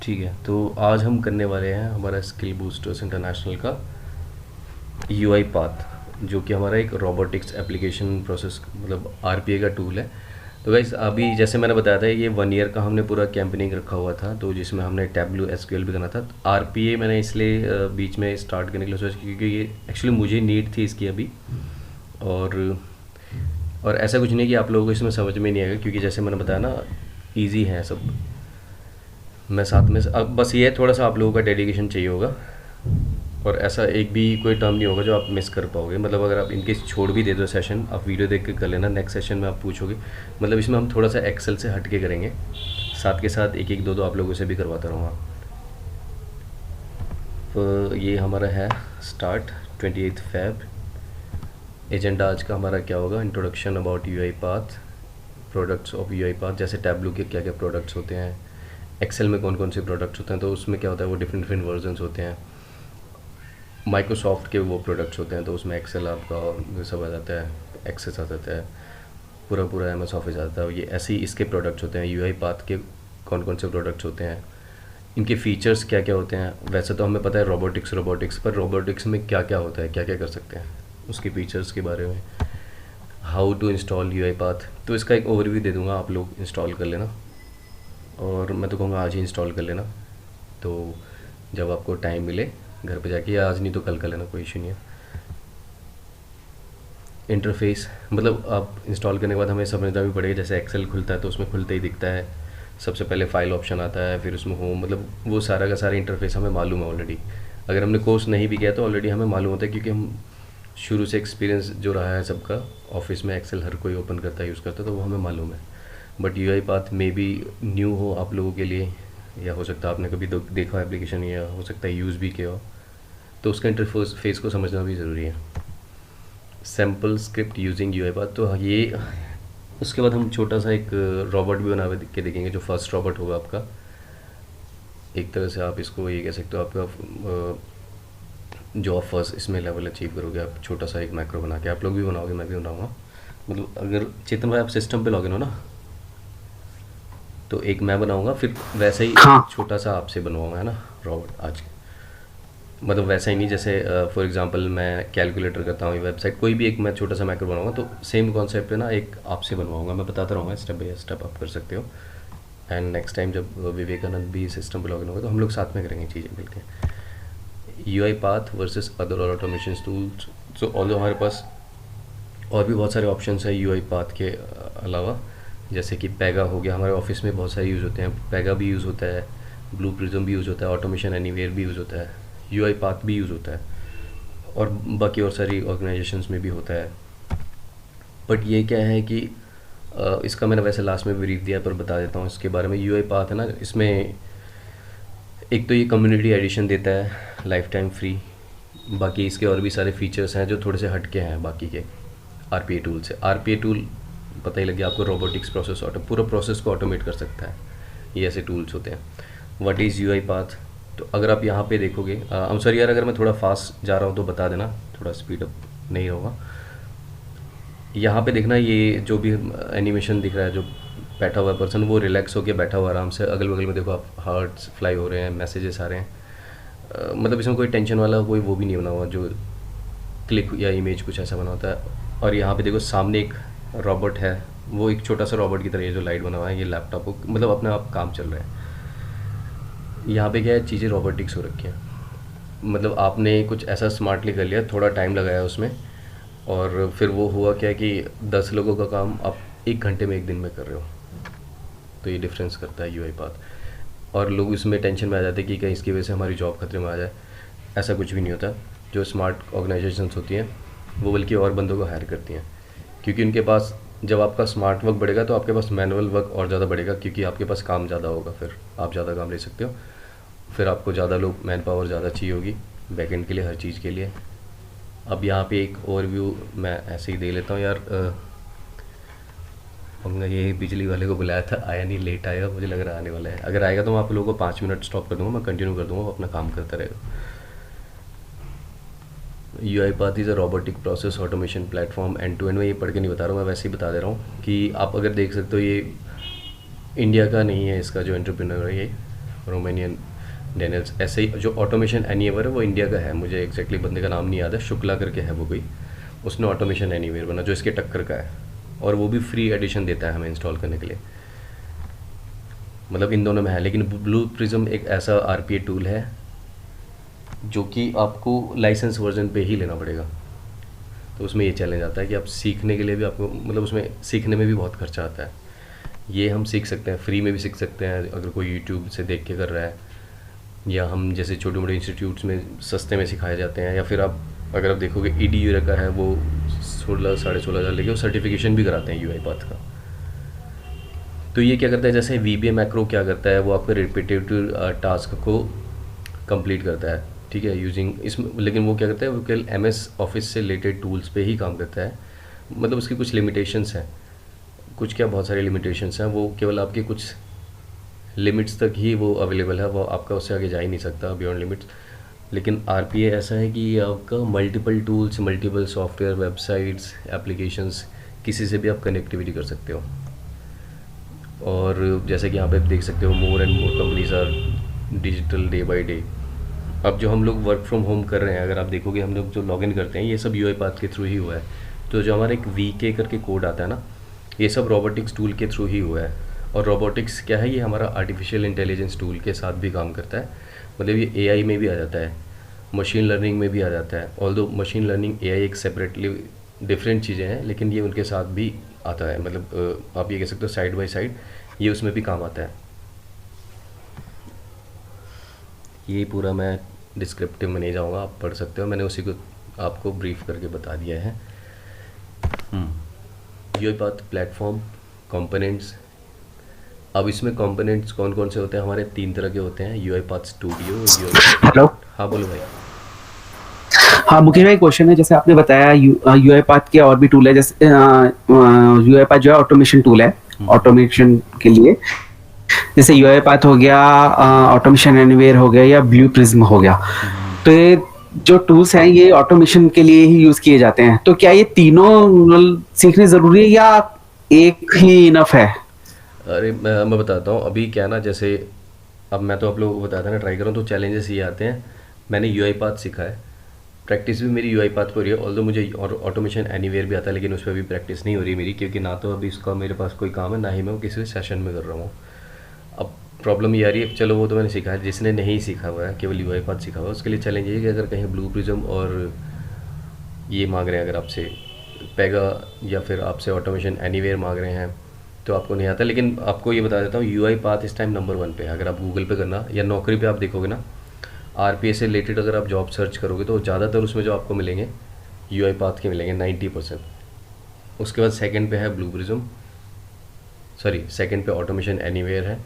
ठीक है, तो आज हम करने वाले हैं हमारा स्किल बूस्टर्स इंटरनेशनल का यूआई पाथ, जो कि हमारा एक रोबोटिक्स एप्लीकेशन प्रोसेस मतलब आरपीए का टूल है। तो गाइस अभी जैसे मैंने बताया था, ये 1 ईयर का हमने पूरा कैंपेनिंग रखा हुआ था, तो जिसमें हमने टैबलू एसक्यूएल भी करना था। आरपीए मैंने इसलिए बीच में स्टार्ट करने के लिए सोचा क्योंकि ये एक्चुअली मुझे नीड थी इसकी अभी। और और ऐसा कुछ नहीं कि आप लोगों को इसमें समझ में नहीं आएगा, क्योंकि जैसे मैंने बताया ना, ईजी है सब। मैं साथ में अब बस ये है, थोड़ा सा आप लोगों का डेडिकेशन चाहिए होगा। और ऐसा एक भी कोई टर्म नहीं होगा जो आप मिस कर पाओगे। मतलब अगर आप इनकेस छोड़ भी दे दो सेशन, आप वीडियो देख के कर लेना, नेक्स्ट सेशन में आप पूछोगे। मतलब इसमें हम थोड़ा सा एक्सेल से हट के करेंगे, साथ के साथ एक एक दो दो आप लोगों से भी करवाता रहूँगा। तो ये हमारा है स्टार्ट 28 फ़ेब। एजेंडा आज का हमारा क्या होगा? Introduction about UI path, products of UI path, जैसे टैबलू के क्या क्या प्रोडक्ट्स होते हैं, एक्सेल में कौन कौन से प्रोडक्ट्स होते हैं, तो उसमें क्या होता है वो डिफरेंट डिफरेंट वर्जन्स होते हैं। माइक्रोसॉफ्ट के वो प्रोडक्ट्स होते हैं, तो उसमें एक्सेल आपका वो सब आ जाता है, एक्सेस आ जाता है, पूरा पूरा एम एस ऑफिस आ जाता है। ये ऐसे ही इसके प्रोडक्ट्स होते हैं। यूआई पाथ के कौन कौन से प्रोडक्ट्स होते हैं, इनके फीचर्स क्या क्या होते हैं। वैसे तो हमें पता है रोबोटिक्स पर रोबोटिक्स में क्या क्या होता है, क्या क्या कर सकते हैं, उसके फीचर्स के बारे में, how to install UiPath. तो इसका एक ओवरव्यू दे दूंगा, आप लोग इंस्टॉल कर लेना। और मैं तो कहूँगा आज ही इंस्टॉल कर लेना, तो जब आपको टाइम मिले घर पे जाके, या आज नहीं तो कल कर लेना, कोई इशू नहीं है। इंटरफेस मतलब आप इंस्टॉल करने के बाद हमें समझना भी पड़ेगा। जैसे एक्सेल खुलता है तो उसमें खुलते ही दिखता है सबसे पहले फाइल ऑप्शन आता है, फिर उसमें होम, मतलब वो सारा का सारा इंटरफेस हमें मालूम है ऑलरेडी। अगर हमने कोर्स नहीं भी किया तो ऑलरेडी हमें मालूम होता है, क्योंकि हम शुरू से एक्सपीरियंस जो रहा है सबका, ऑफिस में एक्सेल हर कोई ओपन करता है, यूज़ करता है, तो वो हमें मालूम है। But UI path may be new हो आप लोगों के लिए, या हो सकता है आपने कभी देखा एप्लीकेशन, या हो सकता है यूज़ भी किया हो, तो उसका इंटरफेस फेस को समझना भी ज़रूरी है। Sample script using UI path, तो ये उसके बाद हम छोटा सा एक रॉबोट भी बना के देखेंगे, जो फर्स्ट रॉबोट होगा आपका। एक तरह से आप इसको ये कह सकते हो, आपका जो आप फर्स्ट इसमें लेवल अचीव करोगे, आप छोटा सा एक मैक्रो बना के, आप लोग भी बनाओगे, मैं भी बनाऊंगा। मतलब अगर चेतन भाई आप सिस्टम पे लॉगिन हो ना, तो एक मैं बनाऊंगा, फिर वैसे ही हाँ। एक छोटा सा आपसे बनवाऊंगा, है ना, रॉबोट आज। मतलब वैसा ही नहीं, जैसे फॉर एग्जांपल मैं कैलकुलेटर करता हूँ, वेबसाइट कोई भी एक मैं छोटा सा मैक्रो बनाऊंगा, तो सेम कॉन्सेप्ट पे ना एक आपसे बनवाऊंगा। मैं बताता रहूँगा स्टेप बाय स्टेप, आप कर सकते हो। एंड नेक्स्ट टाइम जब विवेकानंद भी सिस्टम पे लॉगिन होगा, तो हम लोग साथ में करेंगे चीज़ें मिलकर। UI path versus other automation tools. सो ऑल्दो हमारे पास और भी बहुत सारे ऑप्शंस है यूआई पाथ के अलावा, जैसे कि पैगा हो गया, हमारे ऑफिस में बहुत सारे यूज़ होते हैं, पैगा भी यूज़ होता है, ब्लू प्रिज्म भी यूज़ होता है, ऑटोमेशन एनीवेयर भी यूज़ होता है, यूआई पाथ भी यूज़ होता है, और बाकी और सारी ऑर्गेनाइजेशंस में भी होता है। बट ये क्या है कि इसका मैंने वैसे लास्ट में ब्रीफ दिया, पर बता देता हूँ इसके बारे में। यूआई पाथ है ना, इसमें एक तो ये कम्युनिटी एडिशन देता है लाइफ टाइम फ्री। बाकी इसके और भी सारे फीचर्स हैं जो थोड़े से हटके हैं बाकी के आरपीए टूल से। आरपीए टूल पता ही लग गया आपको, रोबोटिक्स प्रोसेस पूरा प्रोसेस को ऑटोमेट कर सकता है, ये ऐसे टूल्स होते हैं। What is UI path? तो अगर आप यहाँ पे देखोगे, हम सॉरी यार अगर मैं थोड़ा फास्ट जा रहा हूँ तो बता देना, थोड़ा स्पीड अप नहीं होगा। यहाँ पे देखना, ये जो भी एनिमेशन दिख रहा है, जो बैठा हुआ पर्सन वो रिलैक्स होकर बैठा हुआ आराम से, अगल बगल में देखो आप हार्ट्स फ्लाई हो रहे हैं, मैसेजेस आ रहे हैं। मतलब इसमें कोई टेंशन वाला कोई वो भी नहीं बना हुआ जो क्लिक या इमेज कुछ ऐसा बना होता है। और यहाँ पे देखो सामने एक रॉबोट है, वो एक छोटा सा रॉबोट की तरह, ये जो लाइट बना हुआ है, ये लैपटॉप को मतलब अपने आप काम चल रहा है। यहाँ पे क्या है, चीज़ें रोबोटिक्स हो रखी हैं। मतलब आपने कुछ ऐसा स्मार्टली कर लिया, थोड़ा टाइम लगाया उसमें, और फिर वो हुआ क्या कि 10 लोगों का काम आप 1 घंटे में 1 दिन में कर रहे हो। तो ये डिफरेंस करता है यूआई पाथ। और लोग इसमें टेंशन में आ जाते हैं कि कहीं इसकी वजह से हमारी जॉब खतरे में आ जाए। ऐसा कुछ भी नहीं होता। जो स्मार्ट ऑर्गेनाइजेशंस होती हैं वो बल्कि और बंदों को हायर करती हैं, क्योंकि उनके पास जब आपका स्मार्ट वर्क बढ़ेगा तो आपके पास मैनुअल वर्क और ज़्यादा बढ़ेगा, क्योंकि आपके पास काम ज़्यादा होगा, फिर आप ज़्यादा काम ले सकते हो, फिर आपको ज़्यादा लोग, मैन पावर ज़्यादा चाहिए होगी बैकएंड के लिए, हर चीज़ के लिए। अब यहाँ पे एक ओवरव्यू मैं ऐसे ही दे लेता हूँ यार। हमने ये बिजली वाले को बुलाया था, आया नहीं, लेट आएगा, मुझे लग रहा है आने वाला है। अगर आएगा तो मैं आप लोगों को 5 मिनट स्टॉप कर दूँगा, मैं कंटिन्यू कर दूँगा, वो अपना काम करता रहेगा। UiPath is a robotic process automation platform end to end. मैं ये पढ़ के नहीं बता रहा हूँ, मैं वैसे ही बता दे रहा हूँ कि आप अगर देख सकते हो, ये इंडिया का नहीं है, इसका जो एंटरप्रेन्योर है ये रोमेनियन डेनियल्स, ऐसे ही जो ऑटोमेशन एनीवेयर है वो इंडिया का है, मुझे एग्जैक्टली बंदे का नाम नहीं याद है, शुक्ला करके है वो कोई, उसने ऑटोमेशन एनीवेयर बना जो इसके टक्कर का है, और वो भी फ्री एडिशन देता है हमें इंस्टॉल करने के लिए। मतलब इन दोनों में है, लेकिन ब्लू प्रिज्म एक ऐसा आरपीए टूल है जो कि आपको लाइसेंस वर्जन पे ही लेना पड़ेगा। तो उसमें ये चैलेंज आता है कि आप सीखने के लिए भी आपको, मतलब उसमें सीखने में भी बहुत खर्चा आता है। ये हम सीख सकते हैं, फ्री में भी सीख सकते हैं अगर कोई यूट्यूब से देख के कर रहा है, या हम जैसे छोटे मोटे इंस्टीट्यूट्स में सस्ते में सिखाए जाते हैं, या फिर आप अगर आप देखोगे EDU का है वो 16-16.5 हज़ार लेके वो सर्टिफिकेशन भी कराते हैं UI पाथ का। तो ये क्या करता है, जैसे VBA मैक्रो क्या करता है, वो आपके रिपीटेटिव टास्क को कंप्लीट करता है, ठीक है, यूजिंग इसमें, लेकिन वो क्या करता है, वो केवल MS ऑफिस से रिलेटेड टूल्स पे ही काम करता है। मतलब उसकी कुछ लिमिटेशंस हैं, कुछ क्या बहुत सारी लिमिटेशंस हैं, वो केवल आपके कुछ लिमिट्स तक ही वो अवेलेबल है, वो आपका उससे आगे जा ही नहीं सकता बियॉन्ड लिमिट्स। लेकिन RPA ऐसा है कि ये आपका multiple tools, multiple software, websites, applications, किसी से भी आप कनेक्टिविटी कर सकते हो। और जैसे कि यहाँ पे आप देख सकते हो, more and more companies are digital day by day. अब जो हम लोग वर्क फ्रॉम होम कर रहे हैं, अगर आप देखोगे हम लोग जो लॉगिन करते हैं ये सब UI पाथ के थ्रू ही हुआ है। तो जो हमारा एक VK करके कोड आता है ना, ये सब रोबोटिक्स टूल के थ्रू ही हुआ है। और रोबोटिक्स क्या है, ये हमारा आर्टिफिशियल इंटेलिजेंस टूल के साथ भी काम करता है। मतलब ये AI में भी आ जाता है, मशीन लर्निंग में भी आ जाता है। ऑल्दो मशीन लर्निंग AI एक सेपरेटली डिफरेंट चीज़ें हैं, लेकिन ये उनके साथ भी आता है। मतलब आप ये कह सकते हो साइड बाय साइड ये उसमें भी काम आता है। ये पूरा मैं डिस्क्रिप्टिव में नहीं जाऊँगा, आप पढ़ सकते हो, मैंने उसी को आपको ब्रीफ करके बता दिया है। UI path platform components. अब इसमें कंपोनेंट्स कौन कौन से होते हैं, हमारे 3 तरह के होते हैं, UI पाथ स्टूडियो, हेलो। हाँ बोलो भाई। हाँ मुकेश भाई, क्वेश्चन है, जैसे आपने बताया यूआई पाथ के और भी टूल है, जैसे यूआई पाथ जो है ऑटोमेशन टूल है ऑटोमेशन के लिए। जैसे यूआई पाथ हो गया, ऑटोमेशन एनीवेयर हो गया, या ब्लू प्रिज्म हो गया। तो ये जो टूल्स हैं ये ऑटोमेशन के लिए ही यूज किए जाते हैं। तो क्या ये तीनों सीखने जरूरी है या एक ही इनफ है? अरे मैं बताता हूँ अभी क्या ना, जैसे अब मैं तो आप लोगों को बताता ना ट्राई कर रहा हूँ, तो चैलेंजेस ये आते हैं। मैंने UI पाथ सीखा है, प्रैक्टिस भी मेरी UI पाथ पर हो रही है, ऑल्दो मुझे और ऑटोमेशन एनीवेयर भी आता है, लेकिन उस पर भी प्रैक्टिस नहीं हो रही मेरी, क्योंकि ना तो अभी इसका मेरे पास कोई काम है, ना ही मैं वो किसी सेशन में कर रहा हूँ। अब प्रॉब्लम ये आ रही है, चलो वो तो मैंने सीखा है, जिसने नहीं सीखा हुआ है, केवल UI पाथ सीखा हुआ है, उसके लिए चैलेंज ये है कि अगर कहीं ब्लू प्रिज्म और ये मांग रहे हैं, अगर आपसे पेगा या फिर आपसे ऑटोमेशन एनीवेयर मांग रहे हैं, तो आपको नहीं आता। लेकिन आपको ये बता देता हूँ, UI पाथ इस टाइम नंबर 1 पे है। अगर आप गूगल पे करना या नौकरी पे आप देखोगे ना, RPA से रिलेटेड अगर आप जॉब सर्च करोगे तो ज़्यादातर उसमें जो आपको मिलेंगे UI पाथ के मिलेंगे 90%। उसके बाद सेकंड पे है ब्लू प्रिज्म, सॉरी सेकंड पे ऑटोमेशन एनीवेयर है,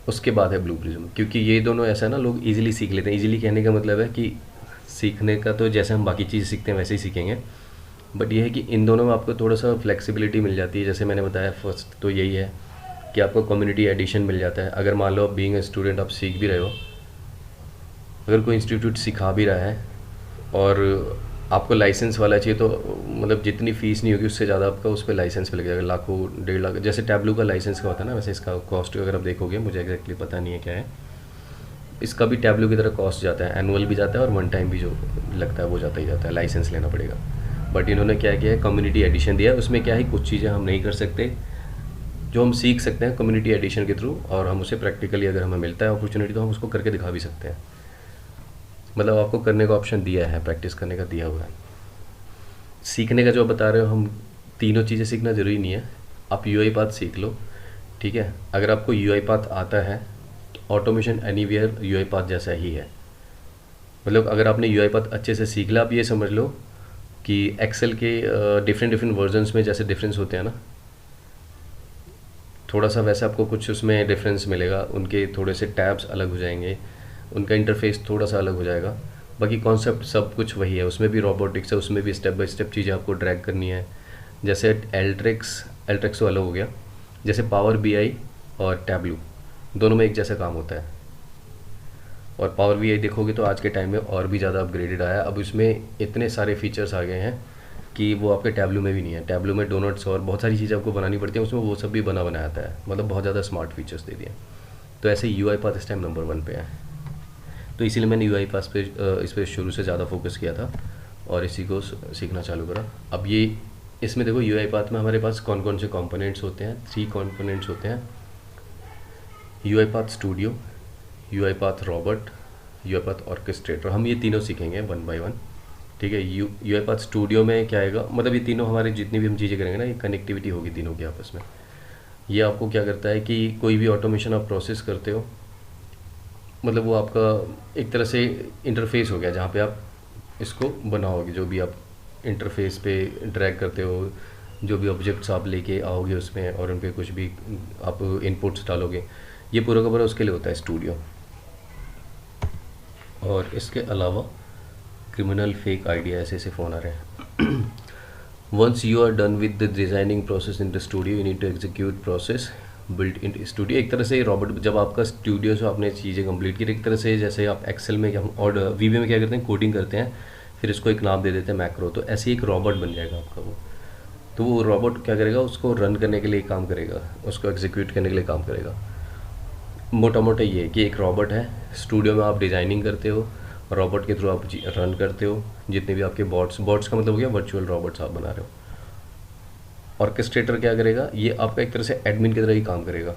उसके बाद है ब्लू प्रिज्म। क्योंकि ये दोनों ऐसा है ना, लोग इजीली सीख लेते हैं। इजीली कहने का मतलब है कि सीखने का तो जैसे हम बाकी चीज़ सीखते हैं वैसे ही सीखेंगे, बट ये है कि इन दोनों में आपको थोड़ा सा फ्लेक्सिबिलिटी मिल जाती है। जैसे मैंने बताया, फर्स्ट तो यही है कि आपको कम्युनिटी एडिशन मिल जाता है। अगर मान लो आप बीइंग ए स्टूडेंट आप सीख भी रहे हो, अगर कोई इंस्टीट्यूट सिखा भी रहा है और आपको लाइसेंस वाला चाहिए, तो मतलब जितनी फ़ीस नहीं होगी उससे ज़्यादा आपका उस पर लाइसेंस पे लग जाएगा, लाखों 1.5 लाख। जैसे टैब्लू का लाइसेंस का होता है ना, वैसे इसका कॉस्ट अगर आप देखोगे, मुझे एग्जैक्टली पता नहीं है क्या है, इसका भी टैब्लू की तरह कॉस्ट जाता है, एनुअल भी जाता है और वन टाइम भी जो लगता है वो जाता ही जाता है, लाइसेंस लेना पड़ेगा। बट इन्होंने क्या किया है, कम्युनिटी एडिशन दिया है। उसमें क्या है, कुछ चीज़ें हम नहीं कर सकते जो हम सीख सकते हैं कम्युनिटी एडिशन के थ्रू, और हम उसे प्रैक्टिकली अगर हमें मिलता है अपॉर्चुनिटी तो हम उसको करके दिखा भी सकते हैं। मतलब आपको करने का ऑप्शन दिया है, प्रैक्टिस करने का दिया हुआ है। सीखने का जो बता रहे हो, हम तीनों चीज़ें सीखना ज़रूरी नहीं है। आप UI पाथ सीख लो, ठीक है। अगर आपको UI पाथ आता है तो ऑटोमेशन एनीवेयर UI पाथ जैसा ही है। मतलब अगर आपने UI पाथ अच्छे से सीख लिया, आप ये समझ लो कि एक्सेल के डिफरेंट डिफरेंट वर्जन्स में जैसे डिफरेंस होते हैं ना, थोड़ा सा वैसे आपको कुछ उसमें डिफरेंस मिलेगा। उनके थोड़े से टैब्स अलग हो जाएंगे, उनका इंटरफेस थोड़ा सा अलग हो जाएगा, बाकी कॉन्सेप्ट सब कुछ वही है। उसमें भी रोबोटिक्स है, उसमें भी स्टेप बाय स्टेप चीज़ें आपको ड्रैग करनी है। जैसे एल्ट्रिक्स तो अलग हो गया, जैसे पावर BI और टैब्लू दोनों में एक जैसा काम होता है। और पावर BI देखोगे तो आज के टाइम में और भी ज़्यादा अपग्रेडेड आया। अब इसमें इतने सारे फीचर्स आ गए हैं कि वो आपके टैब्लू में भी नहीं है। टैब्लू में डोनट्स और बहुत सारी चीज़ें आपको बनानी पड़ती हैं, उसमें वो सब भी बना आता है। मतलब बहुत ज़्यादा स्मार्ट फीचर्स दे दिए। तो ऐसे UI पाथ इस टाइम नंबर 1 पे है। तो इसीलिए मैंने UI पाथ पे इस पे शुरू से ज़्यादा फोकस किया था और इसी को सीखना चालू करा। अब ये इसमें देखो UI पाथ में हमारे पास कौन कौन से कंपोनेंट्स होते हैं, 3 कंपोनेंट्स होते हैं, UI path studio, UI path Robert, UI path orchestrator. हम ये तीनों सीखेंगे 1 बाय 1, ठीक है। UI पाथ स्टूडियो में क्या आएगा, मतलब ये तीनों हमारे जितनी भी हम चीज़ें करेंगे ना, ये कनेक्टिविटी होगी तीनों की आपस में। ये आपको क्या करता है कि कोई भी ऑटोमेशन आप प्रोसेस करते हो, मतलब वो आपका एक तरह से इंटरफेस हो गया जहाँ पे आप इसको बनाओगे। जो भी आप इंटरफेस पे ड्रैग करते हो, जो भी ऑब्जेक्ट्स आप लेके आओगे उसमें और उन पे कुछ भी आप इनपुट्स डालोगे, ये पूरा का पूरा उसके लिए होता है स्टूडियो। और इसके अलावा क्रिमिनल फेक आइडिया ऐसे फ़ोन आ रहे हैं। Once you are done with the designing process in the studio, you need to execute process built in studio. एक तरह से रॉबर्ट, जब आपका स्टूडियो से आपने चीज़ें कंप्लीट की, एक तरह से जैसे आप एक्सेल में क्या और VB में क्या करते हैं, कोडिंग करते हैं, फिर इसको एक नाम दे देते हैं मैक्रो, तो ऐसे ही एक रॉबर्ट बन जाएगा आपका वो। तो वो रॉबर्ट क्या करेगा, उसको रन करने के लिए काम करेगा, उसको एग्जीक्यूट करने के लिए काम करेगा। मोटा मोटा ये है कि एक रॉबर्ट है, स्टूडियो में आप डिज़ाइनिंग करते हो, रॉबर्ट के थ्रू आप रन करते हो जितने भी आपके बॉट्स का मतलब हो गया वर्चुअल रॉबर्ट्स आप बना रहे हो। ऑर्केस्ट्रेटर क्या करेगा, ये आपका एक तरह से एडमिन की तरह ही काम करेगा,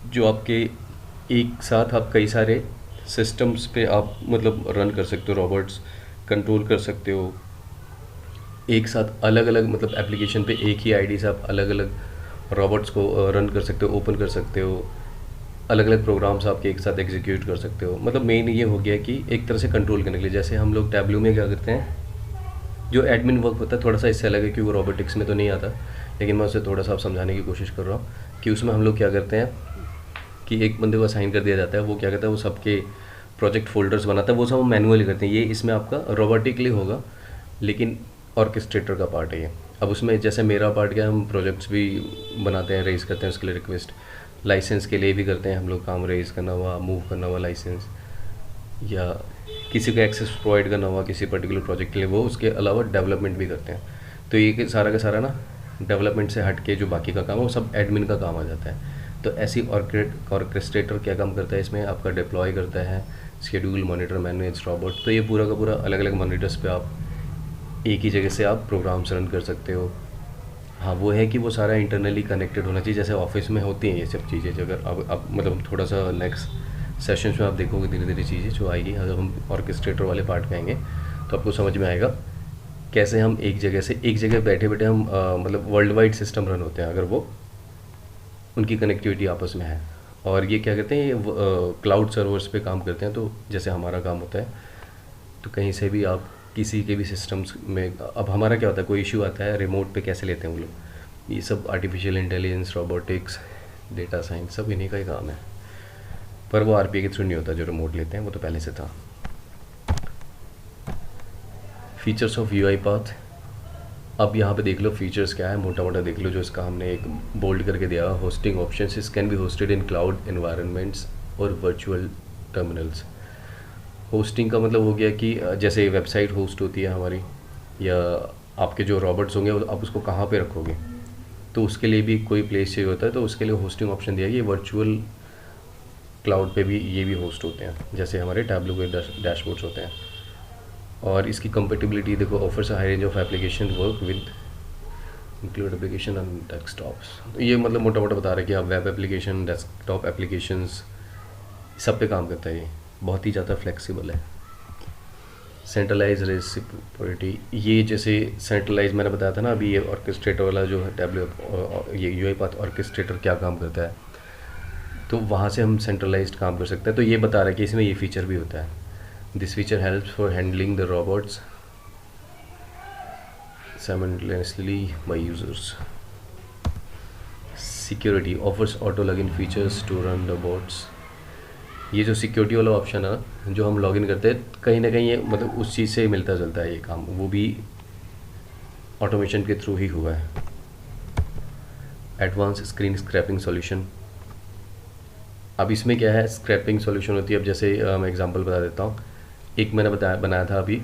जो आपके एक साथ आप कई सारे सिस्टम्स पे आप मतलब रन कर सकते हो, रॉबर्ट्स कंट्रोल कर सकते हो एक साथ, अलग अलग मतलब एप्लीकेशन पे एक ही आईडी से आप अलग अलग रॉबर्ट्स को रन कर सकते हो, ओपन कर सकते हो, अलग अलग प्रोग्राम्स आपके एक साथ एग्जीक्यूट कर सकते हो। मतलब मेन ये हो गया कि एक तरह से कंट्रोल करने के लिए, जैसे हम लोग टैब्लू में क्या करते हैं, जो एडमिन वर्क होता है थोड़ा सा इससे अलग है, कि वो रोबोटिक्स में तो नहीं आता, लेकिन मैं उसे थोड़ा सा आप समझाने की कोशिश कर रहा हूँ कि उसमें हम लोग क्या करते हैं कि एक बंदे को असाइन कर दिया जाता है, वो क्या करता है, वो सबके प्रोजेक्ट फोल्डर्स बनाता है, वो सब हम मैनुअली करते हैं। ये इसमें आपका रोबोटिकली होगा, लेकिन ऑर्केस्ट्रेटर का पार्ट है ये। अब उसमें जैसे मेरा पार्ट क्या है, हम प्रोजेक्ट्स भी बनाते हैं, रेज करते हैं उसके लिए रिक्वेस्ट, लाइसेंस के लिए भी करते हैं हम लोग काम, रेज करना हुआ, मूव करना हुआ लाइसेंस, या किसी को एक्सेस प्रोवाइड करना हुआ किसी पर्टिकुलर प्रोजेक्ट के लिए, वो उसके अलावा डेवलपमेंट भी करते हैं। तो ये सारा का सारा ना डेवलपमेंट से हट के जो बाकी का काम है वो सब एडमिन का काम आ जाता है। तो ऐसी ऑर्केस्ट्रेटर क्या काम करता है, इसमें आपका डिप्लॉय करता है, शेड्यूल, मॉनिटर, मैनेज रॉबोट। तो ये पूरा का पूरा अलग अलग मॉनिटर्स पे आप एक ही जगह से आप प्रोग्राम्स रन कर सकते हो। हाँ, वो है कि वो सारा इंटरनली कनेक्टेड होना चाहिए, जैसे ऑफिस में होती हैं ये सब चीज़ें। अगर अब मतलब थोड़ा सा नेक्स्ट सेशंस में आप देखोगे धीरे धीरे चीज़ें जो आएगी, अगर हम ऑर्केस्ट्रेटर वाले पार्ट पे आएंगे तो आपको समझ में आएगा कैसे हम एक जगह से एक जगह बैठे बैठे हम मतलब वर्ल्ड वाइड सिस्टम रन होते हैं अगर वो उनकी कनेक्टिविटी आपस में है। और ये क्या कहते हैं, ये क्लाउड सर्वर्स पे काम करते हैं। तो जैसे हमारा काम होता है, तो कहीं से भी आप किसी के भी सिस्टम्स में, अब हमारा क्या होता है, कोई इशू आता है रिमोट पे कैसे लेते हैं वो लोग, ये सब artificial intelligence, robotics, data science सब इन्हीं का ही काम है। पर वो RPA के थ्रू नहीं होता जो रिमोट लेते हैं, वो तो पहले से था। फीचर्स ऑफ UI पाथ, अब यहाँ पे देख लो फीचर्स क्या है, मोटा मोटा देख लो जो इसका हमने एक बोल्ड करके दिया। होस्टिंग ऑप्शंस, इस can be hosted in cloud environments और वर्चुअल टर्मिनल्स। होस्टिंग का मतलब हो गया कि जैसे वेबसाइट होस्ट होती है हमारी, या आपके जो रॉबर्ट्स होंगे आप उसको कहाँ पे रखोगे, तो उसके लिए भी कोई प्लेस चाहिए होता है, तो उसके लिए होस्टिंग ऑप्शन दिया। ये वर्चुअल क्लाउड पे भी ये भी होस्ट होते हैं, जैसे हमारे टैब्लू के डैशबोर्ड्स होते हैं। और इसकी कंपेटिबिलिटी देखो, offers high range of application work with include application on desktops. तो ये मतलब मोटा मोटा बता रहे हैं कि आप वेब एप्लीकेशन, डेस्कटॉप एप्लीकेशंस सब पे काम करता है। ये बहुत ही ज़्यादा फ्लेक्सिबल है। सेंट्रलाइज रेसिप्रोसिटी, ये जैसे सेंट्रलाइज मैंने बताया था ना अभी, ये ऑर्केस्ट्रेटर वाला जो है टैब्लू, ये UI पाथ ऑर्केस्ट्रेटर क्या काम करता है, तो वहाँ से हम सेंट्रलाइज्ड काम कर सकते हैं। तो ये बता रहा है कि इसमें ये फीचर भी होता है। This feature helps for handling the robots simultaneously by users. Security offers auto login features to run the bots. ये जो सिक्योरिटी वाला ऑप्शन है ना, जो हम लॉगिन करते हैं, कहीं ना कहीं ये मतलब उस चीज़ से मिलता जुलता है ये काम, वो भी ऑटोमेशन के थ्रू ही हुआ है। एडवांस स्क्रीन स्क्रैपिंग सॉल्यूशन, अब इसमें क्या है, स्क्रैपिंग सॉल्यूशन होती है। अब जैसे मैं एग्जांपल बता देता हूँ, एक मैंने बनाया था अभी,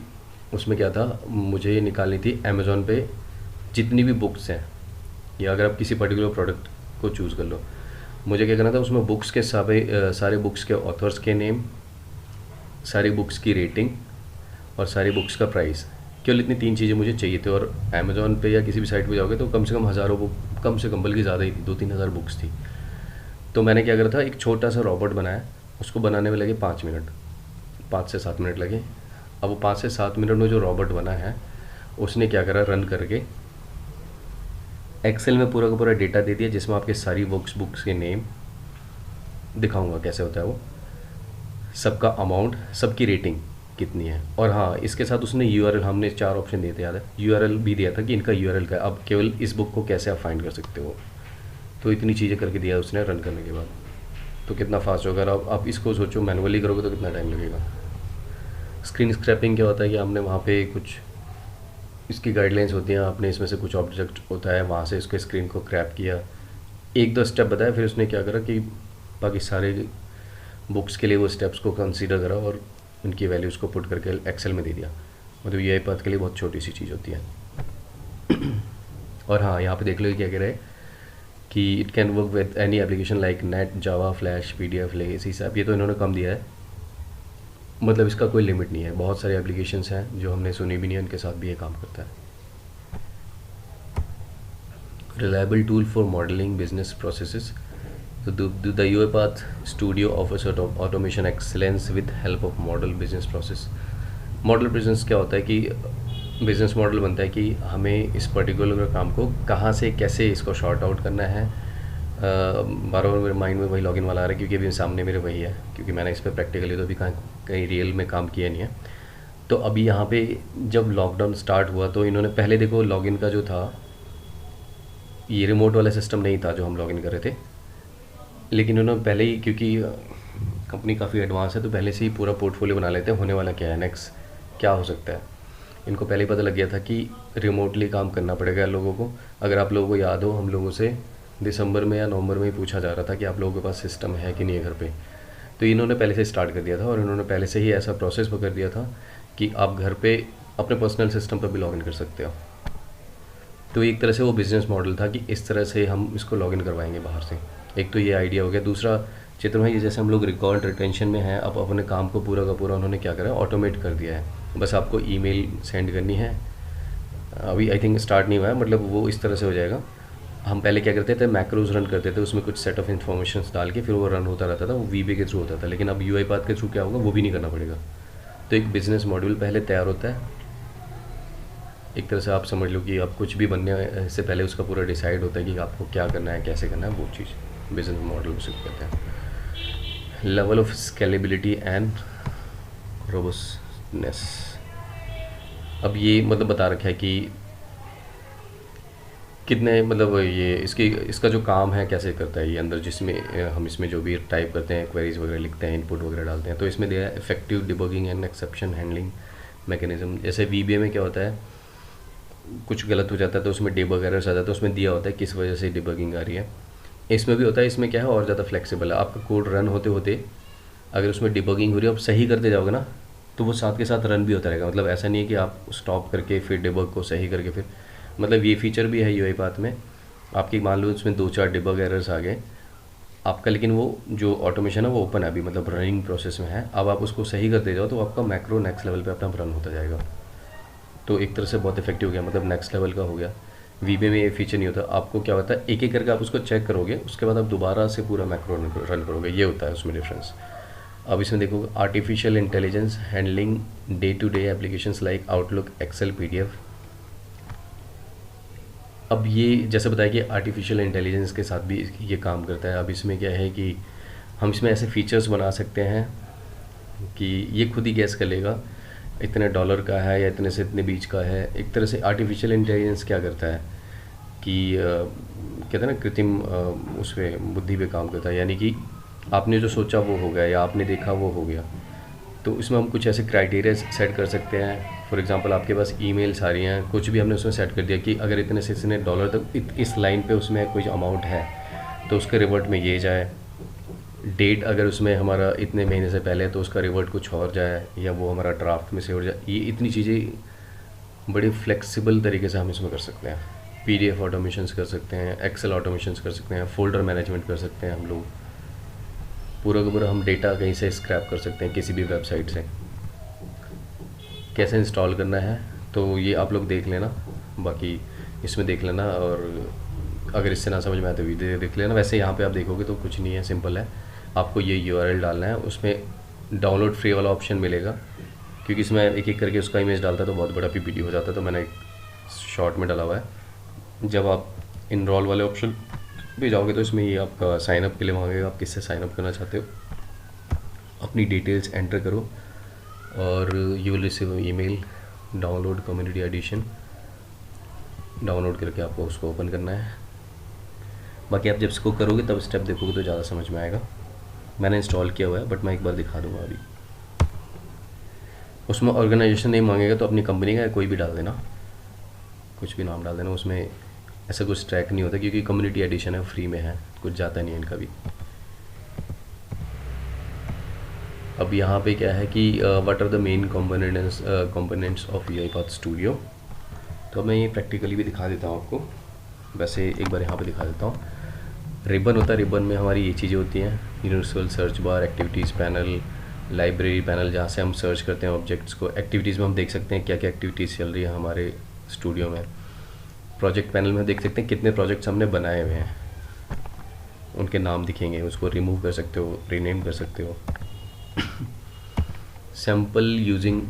उसमें क्या था, मुझे निकालनी थी अमेज़ॉन पे जितनी भी बुक्स हैं, या अगर आप किसी पर्टिकुलर प्रोडक्ट को चूज़ कर लो, मुझे क्या करना था, उसमें बुक्स के सारे बुक्स के ऑथर्स के नेम, सारी बुक्स की रेटिंग और सारी बुक्स का प्राइस। केवल इतनी 3 चीज़ें मुझे चाहिए थी। और अमेज़ॉन पे या किसी भी साइट पे जाओगे तो कम से कम हज़ारों बुक, कम से कम बल्कि ज़्यादा ही थी, 2-3 हज़ार बुक्स थी। तो मैंने क्या करा था, एक छोटा सा रॉबोट बनाया, उसको बनाने में लगे 5 मिनट, 5 से 7 मिनट लगे। अब वो 5 से 7 मिनट में जो रॉबोट बना है उसने क्या करा, रन करके एक्सेल में पूरा का पूरा डेटा दे दिया, जिसमें आपके सारी बुक्स के नेम दिखाऊंगा कैसे होता है वो, सबका अमाउंट, सबकी रेटिंग कितनी है। और हाँ, इसके साथ उसने यूआरएल, हमने 4 ऑप्शन दिए थे याद है, यूआरएल भी दिया था कि इनका यूआरएल का है, अब केवल इस बुक को कैसे आप फाइंड कर सकते हो। तो इतनी चीज़ें करके दिया उसने रन करने के बाद। तो कितना फास्ट होगा। अब आप इसको सोचो, मैनुअली करोगे तो कितना टाइम लगेगा। स्क्रीन स्क्रैपिंग क्या होता है कि हमने वहाँ पे कुछ इसकी गाइडलाइंस होती हैं, आपने इसमें से कुछ ऑब्जेक्ट होता है, वहाँ से उसके स्क्रीन को क्रैप किया, 1-2 स्टेप बताया, फिर उसने क्या करा कि बाकी सारे बुक्स के लिए वो स्टेप्स को कंसीडर करा और उनकी वैल्यूज़ को पुट करके एक्सेल में दे दिया। मतलब ये पाथ के लिए बहुत छोटी सी चीज़ होती है। और हाँ, यहाँ पे देख लो क्या कह रहे हैं कि it can work with any application like net, Java, flash, PDF, legacy सब। ये तो इन्होंने कम दिया है, मतलब इसका कोई लिमिट नहीं है। बहुत सारे एप्लीकेशंस हैं जो हमने सुनी भी नहीं है, उनके साथ भी ये काम करता है। Reliable tool for modelling business processes. So the UiPath Studio offers automation excellence with help of model business process. Model business क्या होता है कि बिजनेस मॉडल बनता है कि हमें इस पर्टिकुलर काम को कहाँ से कैसे इसको शॉर्ट आउट करना है। बार बार मेरे माइंड में वही लॉगिन वाला आ रहा है क्योंकि अभी सामने मेरे वही है, क्योंकि मैंने इस पर प्रैक्टिकली तो अभी कहीं रियल में काम किया नहीं है। तो अभी यहाँ पे जब लॉकडाउन स्टार्ट हुआ तो इन्होंने पहले देखो लॉगिन का जो था, ये रिमोट वाला सिस्टम नहीं था जो हम लॉगिन कर रहे थे, लेकिन उन्होंने पहले ही, क्योंकि कंपनी काफ़ी एडवांस है तो पहले से ही पूरा पोर्टफोलियो बना लेते हैं, होने वाला क्या है, नेक्स्ट क्या हो सकता है। इनको पहले ही पता लग गया था कि रिमोटली काम करना पड़ेगा लोगों को। अगर आप लोगों को याद हो, हम लोगों से दिसंबर में या नवंबर में ही पूछा जा रहा था कि आप लोगों के पास सिस्टम है कि नहीं है घर पे। तो इन्होंने पहले से स्टार्ट कर दिया था और इन्होंने पहले से ही ऐसा प्रोसेस कर दिया था कि आप घर पे अपने पर्सनल सिस्टम पर भी लॉगिन कर सकते हो। तो एक तरह से वो बिज़नेस मॉडल था कि इस तरह से हम इसको लॉगिन करवाएंगे बाहर से। एक तो ये आइडिया हो गया। दूसरा चित्र में ये जैसे हम लोग रिकॉर्ड रिटेंशन में हैं, अब अपने काम को पूरा का पूरा उन्होंने क्या करा, ऑटोमेट कर दिया है। बस आपको ईमेल सेंड करनी है, अभी आई थिंक स्टार्ट नहीं हुआ है, मतलब वो इस तरह से हो जाएगा। हम पहले क्या करते थे, मैक्रोज रन करते थे, उसमें कुछ सेट ऑफ इन्फॉर्मेशन डाल के फिर वो रन होता रहता था, वो वीबी के थ्रू होता था। लेकिन अब यूआईपाथ के थ्रू क्या होगा, वो भी नहीं करना पड़ेगा। तो एक बिज़नेस मॉड्यूल पहले तैयार होता है, एक तरह से आप समझ लो कि आप कुछ भी बनने से पहले उसका पूरा डिसाइड होता है कि आपको क्या करना है, कैसे करना है, वो चीज़ बिजनेस मॉडल उसे कहते हैं। Level of scalability and robustness. अब ये मतलब बता रखा है कि कितने, मतलब ये इसका जो काम है कैसे करता है ये अंदर, जिसमें हम इसमें जो भी टाइप करते हैं, क्वेरीज वगैरह लिखते हैं, इनपुट वगैरह डालते हैं, तो इसमें दिया है effective debugging and exception handling mechanism. जैसे वीबीए में क्या होता है, कुछ गलत हो जाता है तो उसमें डिबग एरर्स आ जाता है, उसमें दिया होता है किस वजह से डिबगिंग आ रही है। इसमें भी होता है, इसमें क्या है और ज़्यादा फ्लेक्सिबल है। आपका कोड रन होते होते अगर उसमें डिबगिंग हो रही है, आप सही करते जाओगे ना, तो वो साथ के साथ रन भी होता रहेगा। मतलब ऐसा नहीं है कि आप स्टॉप करके फिर डिबग को सही करके फिर, मतलब ये फीचर भी है यूआईपाथ में। आपकी मान लो उसमें 2-4 डिबग एरर्स आ गए आपका, लेकिन वो जो ऑटोमेशन है वो ओपन है अभी, मतलब रनिंग प्रोसेस में है। अब आप उसको सही करते जाओ तो आपका मैक्रो नेक्स्ट लेवल पे अपना रन होता जाएगा। तो एक तरह से बहुत इफेक्टिव हो गया, मतलब नेक्स्ट लेवल का हो गया। वीबी में ये फीचर नहीं होता, आपको क्या होता है एक एक करके आप उसको चेक करोगे, उसके बाद आप दोबारा से पूरा मैक्रो रन करोगे, ये होता है उसमें डिफरेंस। अब इसमें देखो, artificial intelligence handling day to day applications like Outlook, Excel, PDF. अब ये जैसे बताया कि आर्टिफिशियल इंटेलिजेंस के साथ भी ये काम करता है। अब इसमें क्या है कि हम इसमें ऐसे फीचर्स बना सकते हैं कि ये खुद ही गैस कर लेगा इतने डॉलर का है या इतने से इतने बीच का है। एक तरह से आर्टिफिशियल इंटेलिजेंस क्या करता है कि कहते हैं ना, कृत्रिम उस पर बुद्धि पे काम करता है, यानी कि आपने जो सोचा वो हो गया या आपने देखा वो हो गया। तो इसमें हम कुछ ऐसे क्राइटेरिया सेट कर सकते हैं। फॉर एग्जांपल आपके पास ईमेल्स आ रही हैं, कुछ भी हमने उसमें सेट कर दिया कि अगर इतने से इतने डॉलर तक इस लाइन पे उसमें कोई अमाउंट है तो उसके रिवर्ट में ये जाए। डेट अगर उसमें हमारा इतने महीने से पहले तो उसका रिवर्ट कुछ और जाए, या वो हमारा ड्राफ्ट में से हो जाए। ये इतनी चीज़ें बड़ी फ्लेक्सिबल तरीके से हम इसमें कर सकते हैं। PDF ऑटोमेशंस कर सकते हैं, एक्सेल ऑटोमेशंस कर सकते हैं, फोल्डर मैनेजमेंट कर सकते हैं हम लोग, पूरा का पूरा हम डेटा कहीं से स्क्रैप कर सकते हैं किसी भी वेबसाइट से। कैसे इंस्टॉल करना है तो ये आप लोग देख लेना, बाकी इसमें देख लेना, और अगर इससे ना समझ में आए तो वीडियो देख लेना। वैसे यहाँ पे आप देखोगे तो कुछ नहीं है, सिंपल है। आपको ये URL डालना है, उसमें डाउनलोड फ्री वाला ऑप्शन मिलेगा, क्योंकि इसमें एक एक करके उसका इमेज डालता है तो बहुत बड़ा PPT हो जाता है, तो मैंने एक शॉर्ट में डाला हुआ है। जब आप इनरोल वाले ऑप्शन पे जाओगे तो इसमें ये आपका साइनअप के लिए मांगेगा, आप किससे साइनअप करना चाहते हो, अपनी डिटेल्स एंटर करो और you will receive email download community addition. Download करके आपको उसको ओपन करना है। बाकी आप जब इसको करोगे तब स्टेप देखोगे तो ज़्यादा समझ में आएगा। मैंने इंस्टॉल किया हुआ है, बट मैं एक बार दिखा दूंगा अभी। उसमें ऑर्गेनाइजेशन नेम मांगेगा तो अपनी कंपनी का कोई भी डाल देना, कुछ भी नाम डाल देना। उसमें ऐसा कुछ ट्रैक नहीं होता, क्योंकि कम्युनिटी एडिशन है, फ्री में है, कुछ जाता नहीं है इनका भी। अब यहाँ पे क्या है कि what are the main components of UiPath studio. तो मैं ये प्रैक्टिकली भी दिखा देता हूँ आपको। वैसे एक बार यहाँ पे दिखा देता हूँ। रिबन होता है, रिबन में हमारी ये चीज़ें होती हैं, universal search bar, activities panel, library panel, जहाँ से हम सर्च करते हैं ऑब्जेक्ट्स को। एक्टिविटीज़ में हम देख सकते हैं क्या क्या एक्टिविटीज़ चल रही है हमारे स्टूडियो में। प्रोजेक्ट पैनल में देख सकते हैं कितने प्रोजेक्ट्स हमने बनाए हुए हैं, उनके नाम दिखेंगे, उसको रिमूव कर सकते हो, रीनेम कर सकते हो। सैम्पल यूजिंग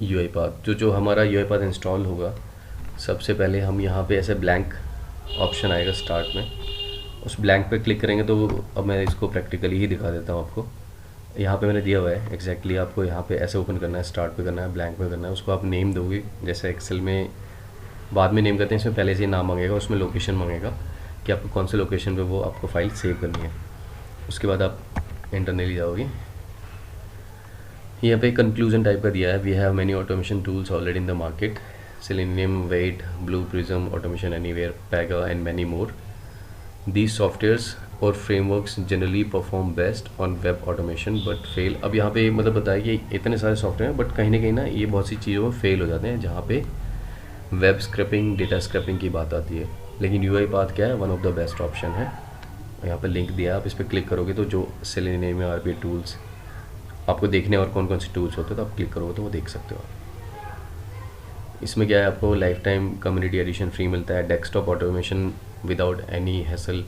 UiPath, जो हमारा UiPath इंस्टॉल होगा, सबसे पहले हम यहाँ पे ऐसे ब्लैंक ऑप्शन आएगा स्टार्ट में, उस ब्लैंक पे क्लिक करेंगे। तो अब मैं इसको प्रैक्टिकली ही दिखा देता हूँ आपको। यहाँ पे मैंने दिया हुआ है एग्जैक्टली, आपको यहाँ पे ऐसे ओपन करना है, स्टार्ट पे करना है, ब्लैंक पे करना है। उसको आप नेम दोगे, जैसे एक्सेल में बाद में नेम करते हैं, इसमें पहले से ही नाम मांगेगा, उसमें लोकेशन मांगेगा कि आपको कौन से लोकेशन पे वो आपको फाइल सेव करनी है। उसके बाद आप इंटरनली जाओगे, यहाँ पे कंक्लूजन टाइप का दिया है। We have many automation tools already in the market, Selenium, wait, Blue Prism, Automation Anywhere, Pega and many more. These softwares और frameworks generally perform best on web automation but fail। अब यहाँ पे मतलब बताया कि इतने सारे सॉफ्टवेयर हैं, बट कहीं ना कहीं ना ये बहुत सी चीज़ों में फेल हो जाते हैं, जहाँ पे वेब स्क्रैपिंग, डेटा स्क्रैपिंग की बात आती है। लेकिन UiPath क्या है, one of the best option है। यहाँ पे लिंक दिया है, आप इस पर क्लिक करोगे तो जो सेलेनियम या RPA टूल्स आपको देखने और कौन कौन से टूल्स होते हैं, तो आप क्लिक करोगे तो वो देख सकते हो। इसमें क्या है, आपको life time community addition free मिलता है, desktop automation without any hassle,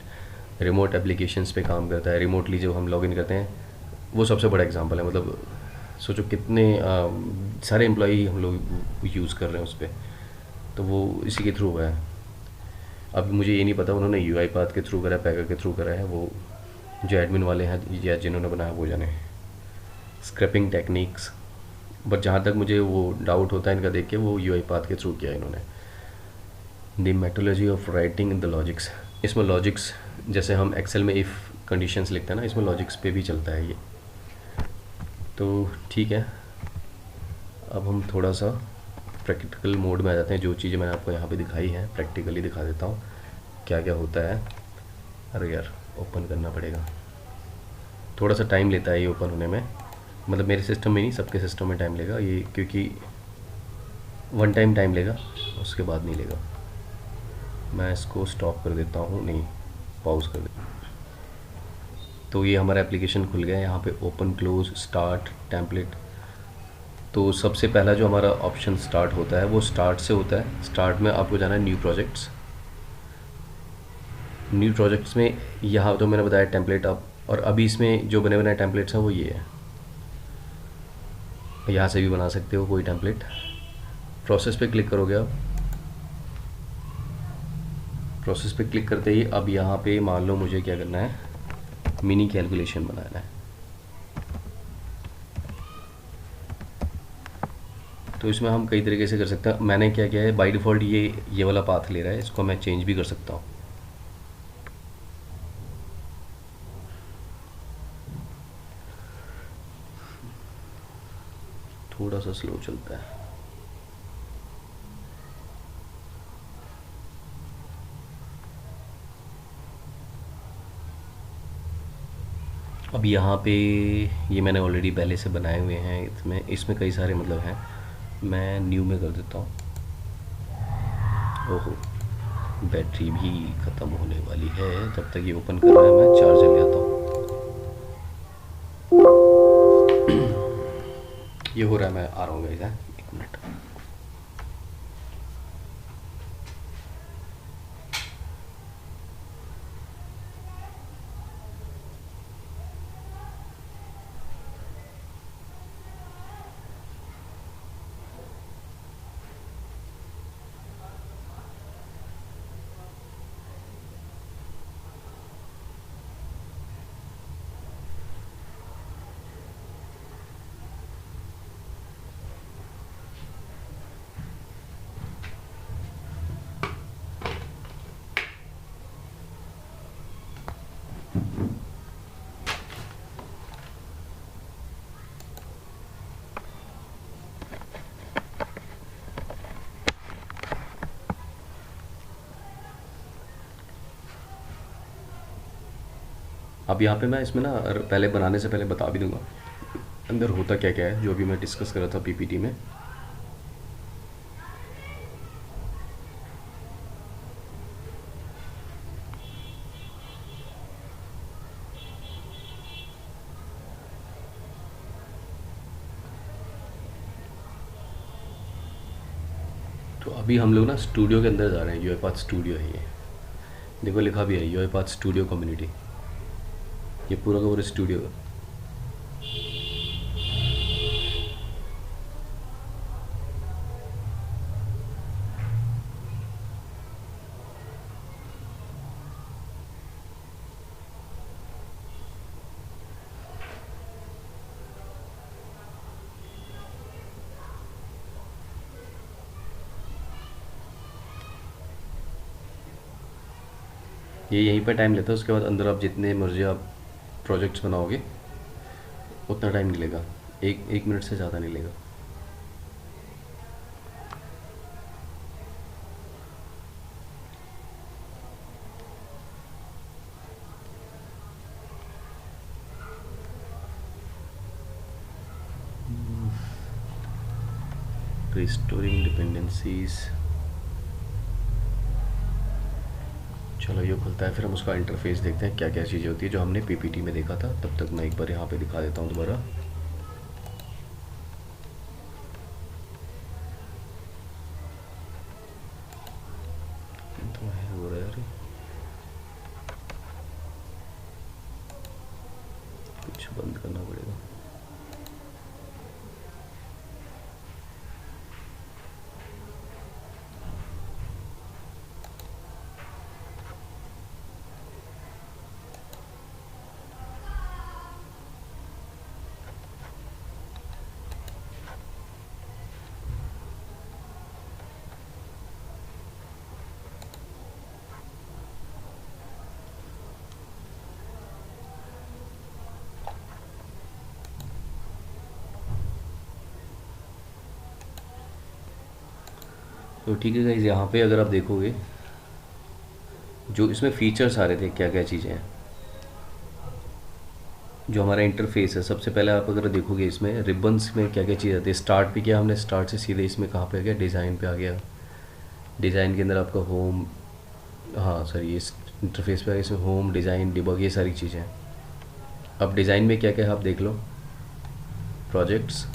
remote applications पे काम करता है। रिमोटली जो हम लॉगिन करते हैं वो सबसे बड़ा एग्जांपल है। मतलब सोचो कितने सारे एम्प्लॉई हम लोग यूज़ कर रहे हैं उस पर, तो वो इसी के थ्रू हुआ है। अब मुझे ये नहीं पता उन्होंने UiPath के थ्रू करा है, पैगा के थ्रू करा है, वो जो एडमिन वाले हैं या जिन्होंने बनाया वो जाने। स्क्रैपिंग टेक्निक्स, बट जहाँ तक मुझे वो डाउट होता है इनका देख के, वो UiPath के थ्रू किया इन्होंने। The methodology of writing the logics, इसमें लॉजिक्स जैसे हम एक्सेल में इफ़ कंडीशंस लिखते हैं ना, इसमें लॉजिक्स पे भी चलता है ये। तो ठीक है, अब हम थोड़ा सा प्रैक्टिकल मोड में आ जाते हैं। जो चीज़ें मैंने आपको यहाँ पे दिखाई हैं प्रैक्टिकली दिखा देता हूँ क्या क्या होता है। अरे यार, ओपन करना पड़ेगा, थोड़ा सा टाइम लेता है ये ओपन होने में। मतलब मेरे सिस्टम में नहीं, सबके सिस्टम में टाइम लेगा ये, क्योंकि वन टाइम टाइम लेगा, उसके बाद नहीं लेगा। मैं इसको स्टॉप कर देता हूँ, नहीं पॉज कर देता हूँ। तो ये हमारा एप्लीकेशन खुल गया है। यहाँ पे ओपन, क्लोज, स्टार्ट, टेम्पलेट। तो सबसे पहला जो हमारा ऑप्शन स्टार्ट होता है वो स्टार्ट से होता है। स्टार्ट में आपको जाना है न्यू प्रोजेक्ट्स। न्यू प्रोजेक्ट्स में यहाँ तो मैंने बताया टेम्पलेट आप, और अभी इसमें जो बने बनाए टेम्पलेट्स हैं वो ये है। यहाँ से भी बना सकते हो कोई टेम्पलेट। प्रोसेस पे क्लिक करोगे आप, प्रोसेस पे क्लिक करते ही अब यहाँ पे मान लो मुझे क्या करना है, मिनी कैलकुलेशन बनाना है। तो इसमें हम कई तरीके से कर सकते हैं। मैंने क्या किया है, बाय डिफ़ॉल्ट ये वाला पाथ ले रहा है, इसको मैं चेंज भी कर सकता हूँ। थोड़ा सा स्लो चलता है। अब यहाँ पे ये मैंने ऑलरेडी पहले से बनाए हुए हैं, इसमें कई सारे मतलब हैं। मैं न्यू में कर देता हूँ। ओहो, बैटरी भी ख़त्म होने वाली है, तब तक ये ओपन कर रहा है, मैं चार्जर ले आता हूँ। ये हो रहा है, मैं आ रहा हूँ गाइस, एक मिनट। अब यहाँ पे मैं इसमें ना पहले बनाने से पहले बता भी दूंगा अंदर होता क्या क्या है, जो अभी मैं डिस्कस कर रहा था पीपीटी में। तो अभी हम लोग ना स्टूडियो के अंदर जा रहे हैं, यूआईपाथ स्टूडियो है ये, देखो लिखा भी है यूआईपाथ स्टूडियो कम्युनिटी, ये पूरा का पूरा स्टूडियो है। ये यहीं पर टाइम लेता है, उसके बाद अंदर आप जितने मर्जी आप प्रोजेक्ट्स बनाओगे उतना टाइम नहीं लेगा, एक एक मिनट से ज़्यादा नहीं लेगा। रिस्टोरिंग डिपेंडेंसीज, चलो ये खुलता है, फिर हम उसका इंटरफेस देखते हैं क्या क्या चीज़ें होती है जो हमने पीपीटी में देखा था। तब तक मैं एक बार यहाँ पे दिखा देता हूँ दोबारा। तो हो रहा है यार, कुछ बंद करना पड़ेगा। तो ठीक है गाइस, यहाँ पे अगर आप देखोगे जो इसमें फीचर्स आ रहे थे, क्या क्या चीज़ें हैं, जो हमारा इंटरफेस है, सबसे पहले आप अगर देखोगे इसमें रिबन्स में क्या क्या चीज़ आती है। स्टार्ट भी किया हमने, स्टार्ट से सीधे इसमें कहाँ पे आ गया, डिज़ाइन पे आ गया। डिज़ाइन के अंदर आपका होम, हाँ सॉरी, इस इंटरफेस पे आ गया, इसमें होम, डिज़ाइन, डिबग, ये सारी चीज़ें हैं। अब डिज़ाइन में क्या क्या है आप देख लो, प्रोजेक्ट्स,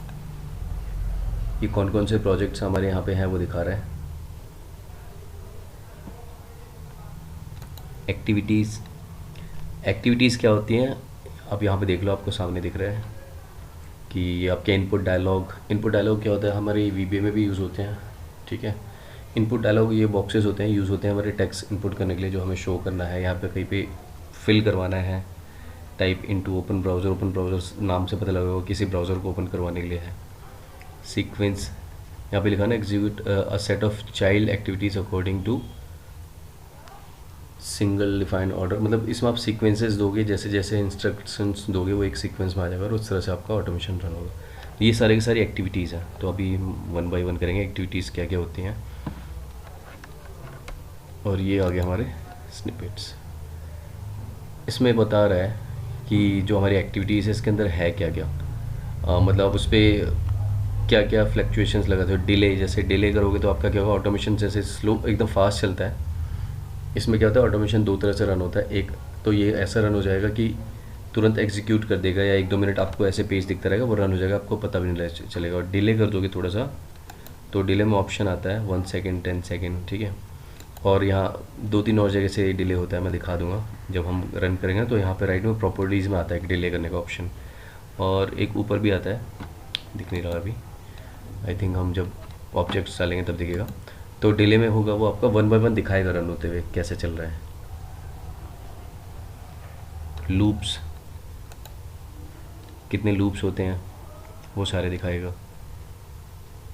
ये कौन कौन से प्रोजेक्ट्स हमारे यहाँ पे हैं वो दिखा रहा है। एक्टिविटीज़, एक्टिविटीज़ क्या होती हैं आप यहाँ पे देख लो, आपको सामने दिख रहा है कि ये आपके इनपुट डायलॉग। इनपुट डायलॉग क्या होता है, हमारे वीबीए में भी यूज़ होते हैं, ठीक है। इनपुट डायलॉग ये बॉक्सेस होते हैं, यूज़ होते हैं हमारे टेक्स्ट इनपुट करने के लिए, जो हमें शो करना है, यहाँ पे कहीं पे फिल करवाना है। Type into open browser, open browser नाम से पता लगा होगा किसी ब्राउज़र को ओपन करवाने के लिए है। सीक्वेंस, यहाँ पे लिखा ना, execute a set of child activities according to single defined order, मतलब इसमें आप सीक्वेंसेस दोगे, जैसे जैसे इंस्ट्रक्शंस दोगे वो एक सीक्वेंस में आ जाएगा और उस तरह से आपका ऑटोमेशन रन होगा। तो ये सारे की सारी एक्टिविटीज़ हैं, तो अभी वन बाय वन करेंगे एक्टिविटीज़ क्या क्या होती हैं। और ये आ गया हमारे स्निपेट्स, इसमें बता रहा है कि जो हमारी एक्टिविटीज़ है इसके अंदर है क्या क्या, मतलब उस पर क्या क्या फ्लक्चुएशंस लगाते हो। डिले, जैसे डिले करोगे तो आपका क्या होगा, ऑटोमेशन जैसे स्लो एकदम फास्ट चलता है, इसमें क्या होता है, ऑटोमेशन दो तरह से रन होता है। एक तो ये ऐसा रन हो जाएगा कि तुरंत एग्जीक्यूट कर देगा, या 1-2 मिनट आपको ऐसे पेज दिखता रहेगा, वो रन हो जाएगा, आपको पता भी नहीं चलेगा। और डिले कर दोगे थोड़ा सा, तो डिले में ऑप्शन आता है 1 सेकेंड, 10 सेकेंड, ठीक है। और यहाँ 2-3 और जगह से डिले होता है, मैं दिखा दूंगा जब हम रन करेंगे। तो यहाँ पे राइट में प्रॉपर्टीज़ में आता है एक डिले करने का ऑप्शन, और एक ऊपर भी आता है, दिख नहीं रहा अभी, आई थिंक हम जब ऑब्जेक्ट्स डालेंगे तब दिखेगा। तो डिले में होगा वो आपका 1 बाय 1 दिखाएगा रन होते हुए कैसे चल रहा है। लूप्स, कितने लूप्स होते हैं वो सारे दिखाएगा।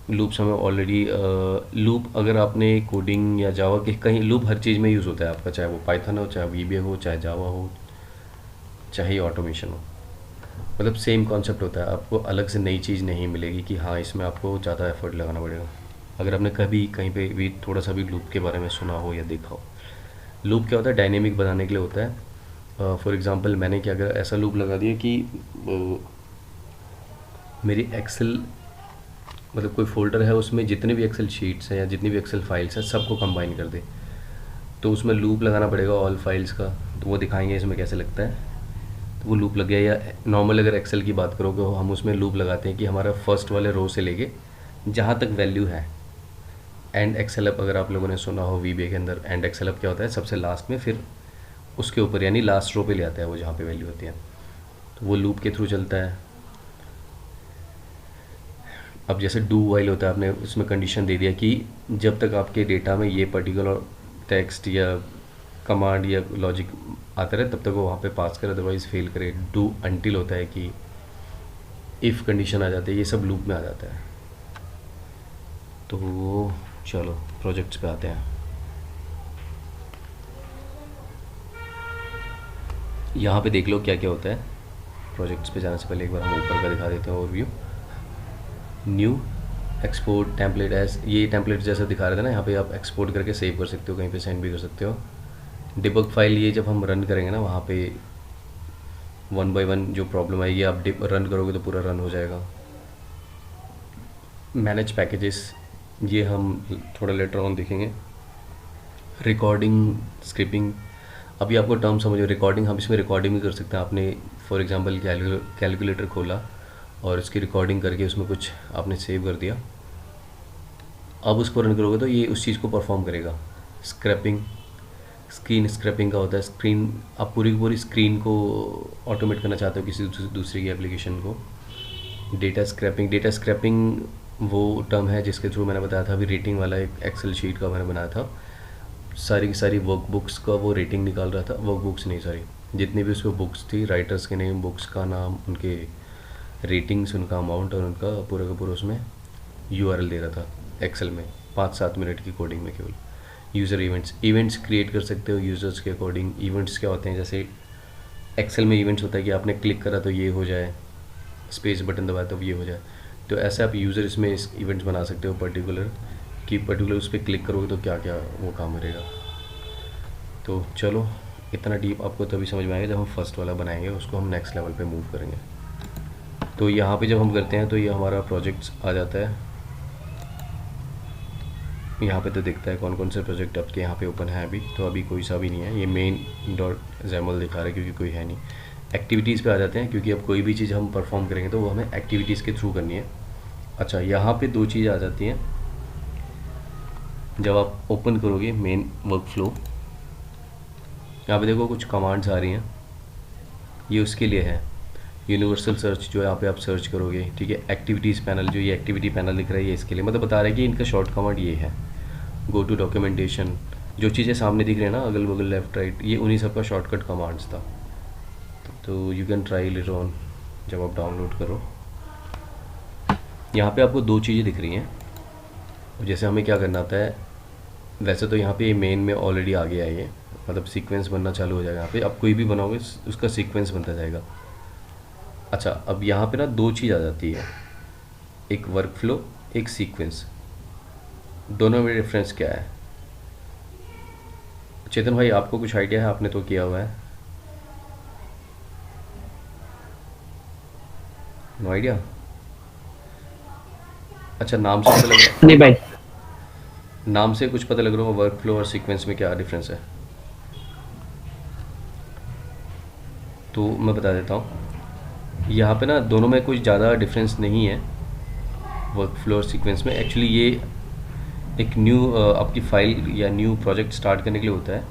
लूप्स हमें ऑलरेडी, लूप अगर आपने कोडिंग या जावा के कहीं, लूप हर चीज़ में यूज़ होता है आपका, चाहे वो पाइथन हो, चाहे वीबीए हो, चाहे जावा हो, चाहे ऑटोमेशन हो, मतलब सेम कॉन्सेप्ट होता है। आपको अलग से नई चीज़ नहीं मिलेगी कि हाँ इसमें आपको ज़्यादा एफर्ट लगाना पड़ेगा। अगर आपने कभी कहीं पे भी थोड़ा सा भी लूप के बारे में सुना हो या देखा हो। लूप क्या होता है, डायनेमिक बनाने के लिए होता है। फॉर एग्जांपल मैंने क्या करा, ऐसा लूप लगा दिया कि मेरी एक्सेल, मतलब कोई फोल्डर है उसमें जितने भी एक्सेल शीट्स हैं या जितनी भी एक्सेल फाइल्स हैं सबको कंबाइन कर दे। तो उसमें लूप लगाना पड़ेगा ऑल फाइल्स का, तो वो दिखाएंगे इसमें कैसे लगता है। तो वो लूप लग गया। या नॉर्मल अगर एक्सेल की बात करोगे, हम उसमें लूप लगाते हैं कि हमारा फर्स्ट वाले रो से लेके जहाँ तक वैल्यू है, एंड एक्सेल अप अगर आप लोगों ने सुना हो वीबीए के अंदर, एंड एक्सेल अप क्या होता है, सबसे लास्ट में फिर उसके ऊपर यानी लास्ट रो पे ले आता है वो जहाँ पे वैल्यू होती है। तो वो लूप के थ्रू चलता है। अब जैसे डू वाइल होता है, आपने उसमें कंडीशन दे दिया कि जब तक आपके डेटा में ये पर्टिकुलर टेक्स्ट या कमांड या लॉजिक आता रहे तब तक वो वहाँ पे पास करे, अदरवाइज फेल करे। डू अनटिल होता है कि इफ़ कंडीशन आ जाती है, ये सब लूप में आ जाता है। तो चलो प्रोजेक्ट्स पे आते हैं। यहाँ पे देख लो क्या क्या होता है। प्रोजेक्ट्स पे जाने से पहले एक बार हम ऊपर का दिखा देते हैं overview. New, export template as, ये टेम्पलेट जैसा दिखा रहे थे ना, यहाँ पे आप एक्सपोर्ट करके सेव कर सकते हो, कहीं पे सेंड भी कर सकते हो। डिबग फाइल, ये जब हम रन करेंगे ना वहाँ पे 1 बाय 1 जो प्रॉब्लम आएगी आप रन करोगे तो पूरा रन हो जाएगा। मैनेज पैकेजेस, ये हम थोड़ा लेटर ऑन देखेंगे। रिकॉर्डिंग, स्क्रिपिंग, अभी आपको टर्म समझो। रिकॉर्डिंग, हम इसमें रिकॉर्डिंग भी कर सकते हैं। आपने फॉर एग्जांपल कैलकुलेटर खोला और इसकी रिकॉर्डिंग करके उसमें कुछ आपने सेव कर दिया, अब उसको रन करोगे तो ये उस चीज़ को परफॉर्म करेगा। स्क्रैपिंग, स्क्रीन स्क्रैपिंग का होता है। स्क्रीन, आप पूरी की पूरी स्क्रीन को ऑटोमेट करना चाहते हो किसी दूसरी की एप्लीकेशन को। डेटा स्क्रैपिंग, डेटा स्क्रैपिंग वो टर्म है जिसके थ्रू मैंने बताया था अभी, रेटिंग वाला एक एक्सेल शीट का मैंने बनाया था। सारी की सारी वर्कबुक्स का वो रेटिंग निकाल रहा था, वर्कबुक्स नहीं सॉरी, जितनी भी उसमें बुक्स थी, राइटर्स के नेम, बुक्स का नाम, उनके रेटिंग्स, उनका अमाउंट और उनका पूरा का पूरा उसमें यूआरएल दे रहा था एक्सेल में। 5-7 मिनट की कोडिंग में केवल। यूज़र इवेंट्स, इवेंट्स क्रिएट कर सकते हो यूज़र्स के अकॉर्डिंग। इवेंट्स क्या होते हैं, जैसे एक्सेल में इवेंट्स होता है कि आपने क्लिक करा तो ये हो जाए, स्पेस बटन दबाया तो ये हो जाए। तो ऐसे आप यूज़र इसमें इवेंट्स बना सकते हो पर्टिकुलर, कि पर्टिकुलर उस पर क्लिक करोगे तो क्या क्या वो काम करेगा। तो चलो इतना डीप आपको तभी समझ में आएगा जब हम फर्स्ट वाला बनाएंगे, उसको हम नेक्स्ट लेवल पे मूव करेंगे। तो यहाँ पे जब हम करते हैं तो ये हमारा प्रोजेक्ट्स आ जाता है। यहाँ पे तो दिखता है कौन कौन से प्रोजेक्ट आपके यहाँ पे ओपन है। अभी तो अभी कोई सा भी नहीं है, ये main.xaml दिखा रहा है क्योंकि कोई है नहीं। एक्टिविटीज़ पे आ जाते हैं, क्योंकि अब कोई भी चीज़ हम परफॉर्म करेंगे तो वो हमें एक्टिविटीज़ के थ्रू करनी है। अच्छा, यहाँ पे 2 चीज़ आ जाती हैं जब आप ओपन करोगे मेन वर्क फ्लो। यहाँ पे देखो कुछ कमांड्स आ रही हैं, ये उसके लिए है। यूनिवर्सल सर्च जो है, यहाँ पे आप सर्च करोगे, ठीक है। एक्टिविटीज़ पैनल, जो ये एक्टिविटी पैनल दिख रहा है, ये इसके लिए मतलब बता रहा है कि इनका शॉर्ट कमांड ये है। गो टू डॉक्यूमेंटेशन, जो चीज़ें सामने दिख रही है ना अगल बगल लेफ्ट राइट, ये उन्हीं सब का शॉर्टकट कमांड्स था। तो you can try later on जब आप डाउनलोड करो। यहाँ पे आपको 2 चीज़ें दिख रही हैं। जैसे हमें क्या करना आता है, वैसे तो यहाँ पे मेन में ऑलरेडी आ गया है ये, मतलब सीक्वेंस बनना चालू हो जाएगा। यहाँ पे आप कोई भी बनाओगे उसका सीक्वेंस बनता जाएगा। अच्छा, अब यहाँ पे ना 2 चीज़ आ जाती है, एक वर्क फ्लो, एक सीक्वेंस। दोनों में डिफरेंस क्या है? चेतन भाई आपको कुछ आइडिया है? आपने तो किया हुआ है। No idea? अच्छा, नाम से पता लग रहा नहीं भाई। नाम से कुछ पता लग रहा हो वर्क फ्लो और सीक्वेंस में क्या डिफरेंस है? तो मैं बता देता हूँ, यहाँ पे ना दोनों में कुछ ज़्यादा डिफरेंस नहीं है वर्क फ्लो और सीक्वेंस में। एक्चुअली ये एक न्यू आपकी फाइल या न्यू प्रोजेक्ट स्टार्ट करने के लिए होता है।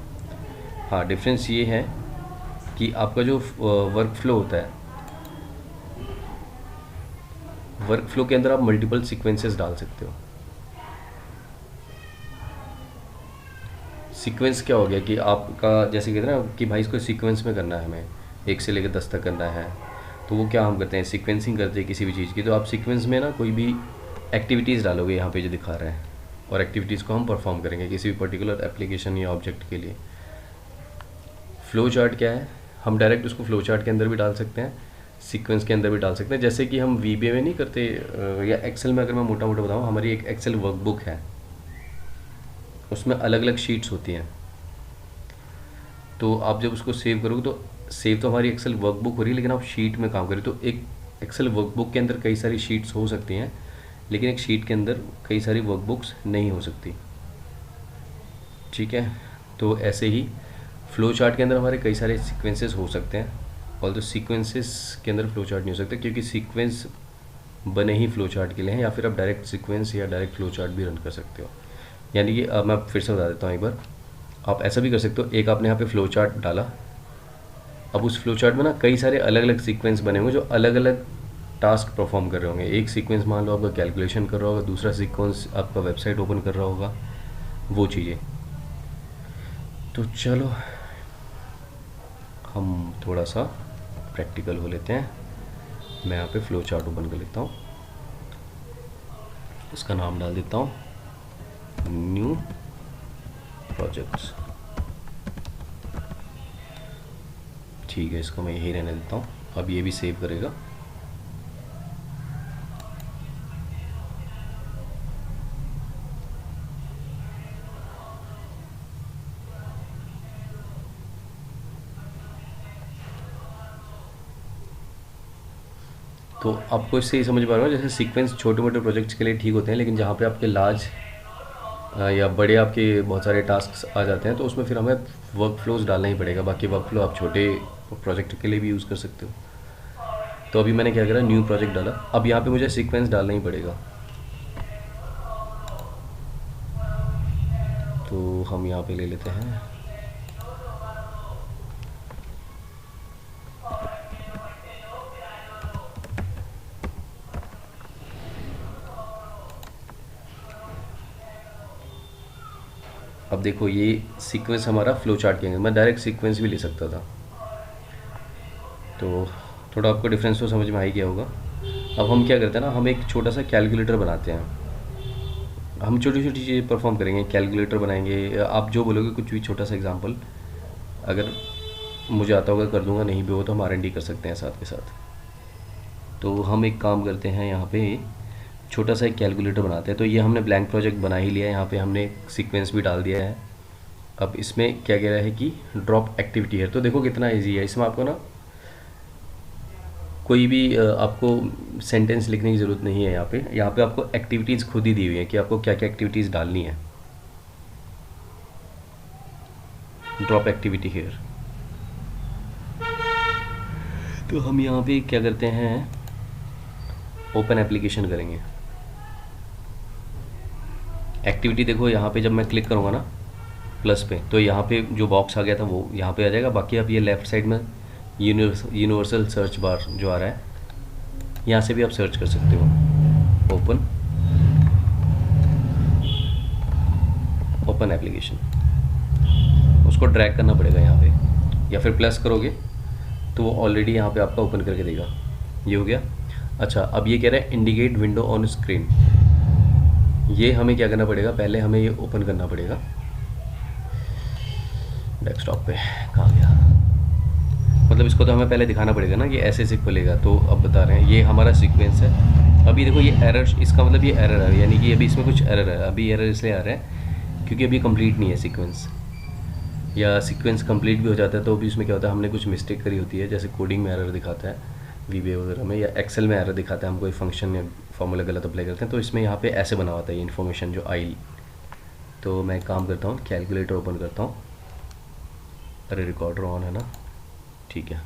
हाँ, डिफरेंस ये है कि आपका जो वर्क फ्लो होता है, वर्क फ्लो के अंदर आप मल्टीपल सीक्वेंसेस डाल सकते हो। सीक्वेंस क्या हो गया कि आपका जैसे कहते हैं ना कि भाई इसको सीक्वेंस में करना है, हमें 1 से लेकर 10 तक करना है, तो वो क्या हम करते हैं, सीक्वेंसिंग करते हैं किसी भी चीज़ की। तो आप सीक्वेंस में ना कोई भी एक्टिविटीज़ डालोगे यहाँ पे जो दिखा रहे हैं, और एक्टिविटीज़ को हम परफॉर्म करेंगे किसी भी पर्टिकुलर एप्लीकेशन या ऑब्जेक्ट के लिए। फ्लो चार्ट क्या है, हम डायरेक्ट उसको फ्लो चार्ट के अंदर भी डाल सकते हैं, सीक्वेंस के अंदर भी डाल सकते हैं। जैसे कि हम वीबीए में नहीं करते, या एक्सेल में अगर मैं मोटा मोटा बताऊँ, हमारी एक एक्सेल वर्कबुक है, उसमें अलग अलग शीट्स होती हैं। तो आप जब उसको सेव करोगे तो सेव तो हमारी एक्सेल वर्कबुक हो रही है, लेकिन आप शीट में काम करें तो एक एक्सेल वर्कबुक के अंदर कई सारी शीट्स हो सकती हैं, लेकिन एक शीट के अंदर कई सारी वर्कबुक्स नहीं हो सकती। ठीक है, तो ऐसे ही फ्लो चार्ट के अंदर हमारे कई सारे सीक्वेंसेस हो सकते हैं, और तो सीक्वेंसेस के अंदर फ्लो चार्ट नहीं हो सकते, क्योंकि सीक्वेंस बने ही फ्लो चार्ट के लिए हैं, या फिर आप डायरेक्ट सीक्वेंस या डायरेक्ट फ्लो चार्ट भी रन कर सकते हो। यानी कि अब मैं फिर से बता देता हूँ एक बार, आप ऐसा भी कर सकते हो, एक आपने यहाँ पे फ्लो चार्ट डाला, अब उस फ्लो चार्ट में ना कई सारे अलग अलग सीक्वेंस बने होंगे जो अलग अलग टास्क परफॉर्म कर रहे होंगे। एक सीक्वेंस मान लो आपका कैलकुलेशन कर रहा होगा, दूसरा सीक्वेंस आपका वेबसाइट ओपन कर रहा होगा, वो चीज़ें। तो चलो हम थोड़ा सा प्रैक्टिकल हो लेते हैं। मैं यहाँ पे फ्लो चार्ट ओपन कर लेता हूँ, इसका नाम डाल देता हूँ न्यू प्रोजेक्ट्स। ठीक है, इसको मैं यही रहने देता हूँ, अब ये भी सेव करेगा। तो आपको इससे ही समझ पा रहा हूँ, जैसे सीक्वेंस छोटे मोटे प्रोजेक्ट्स के लिए ठीक होते हैं, लेकिन जहाँ पे आपके लार्ज या बड़े आपके बहुत सारे टास्क आ जाते हैं, तो उसमें फिर हमें वर्क फ्लोज डालना ही पड़ेगा। बाकी वर्क फ्लो आप छोटे प्रोजेक्ट के लिए भी यूज़ कर सकते हो। तो अभी मैंने क्या करा, न्यू प्रोजेक्ट डाला, अब यहाँ पे मुझे सीक्वेंस डालना ही पड़ेगा। तो हम यहाँ पे ले लेते हैं अब देखो ये सीक्वेंस हमारा फ्लो चार्ट के अंदर, मैं डायरेक्ट सीक्वेंस भी ले सकता था। तो थोड़ा आपको डिफरेंस तो समझ में आ ही गया होगा। अब हम क्या करते हैं ना, हम एक छोटा सा कैलकुलेटर बनाते हैं, हम छोटी छोटी चीज़ें परफॉर्म करेंगे, कैलकुलेटर बनाएंगे। आप जो बोलोगे, कुछ भी छोटा सा एग्जांपल अगर मुझे आता होगा कर दूंगा, नहीं भी हो तो हम R&D कर सकते हैं साथ के साथ। तो हम एक काम करते हैं, यहाँ पे छोटा सा एक कैलकुलेटर बनाते हैं। तो ये हमने ब्लैंक प्रोजेक्ट बना ही लिया है, यहाँ पे हमने सीक्वेंस भी डाल दिया है। अब इसमें क्या कह रहा है कि ड्रॉप एक्टिविटी है, तो देखो कितना ईजी है। इसमें आपको ना कोई भी आपको सेंटेंस लिखने की ज़रूरत नहीं है। यहाँ पे आपको एक्टिविटीज़ खुद ही दी हुई है कि आपको क्या क्या एक्टिविटीज़ डालनी है। Drop activity here. तो हम यहाँ पे क्या करते हैं, ओपन एप्लीकेशन करेंगे। एक्टिविटी देखो यहाँ पे जब मैं क्लिक करूँगा ना प्लस पे, तो यहाँ पे जो बॉक्स आ गया था वो यहाँ पे आ जाएगा। बाकी अब ये लेफ़्ट साइड में यूनिवर्सल सर्च बार जो आ रहा है, यहाँ से भी आप सर्च कर सकते हो। ओपन एप्लीकेशन, उसको ड्रैग करना पड़ेगा यहाँ पे, या फिर प्लस करोगे तो वो ऑलरेडी यहाँ पे आपका ओपन करके देगा। ये हो गया। अच्छा, अब ये कह रहा है इंडिकेट विंडो ऑन स्क्रीन। ये हमें क्या करना पड़ेगा, पहले हमें ये ओपन करना पड़ेगा डेस्कटॉप पे। कहाँ गया, मतलब इसको तो हमें पहले दिखाना पड़ेगा ना कि ऐसे से खुलेगा। तो अब बता रहे हैं ये हमारा सीक्वेंस है। अभी देखो ये एरर, इसका मतलब ये एरर है, यानी कि अभी इसमें कुछ एरर है। अभी एरर इसलिए आ रहा है क्योंकि अभी कंप्लीट नहीं है सीक्वेंस, या सीक्वेंस कंप्लीट भी हो जाता है तो भी इसमें क्या होता है, हमने कुछ मिस्टेक करी होती है। जैसे कोडिंग में एरर दिखाता है वीबीए वगैरह में, या एक्सेल में एरर दिखाता है, हम कोई फंक्शन या फॉर्मूला गलत अप्लाई करते हैं, तो इसमें यहाँ पे ऐसे बना होता है ये इन्फॉर्मेशन जो आई। तो मैं काम करता हूँ, कैलकुलेटर ओपन करता हूँ। अरे रिकॉर्डर ऑन है ना, ठीक है।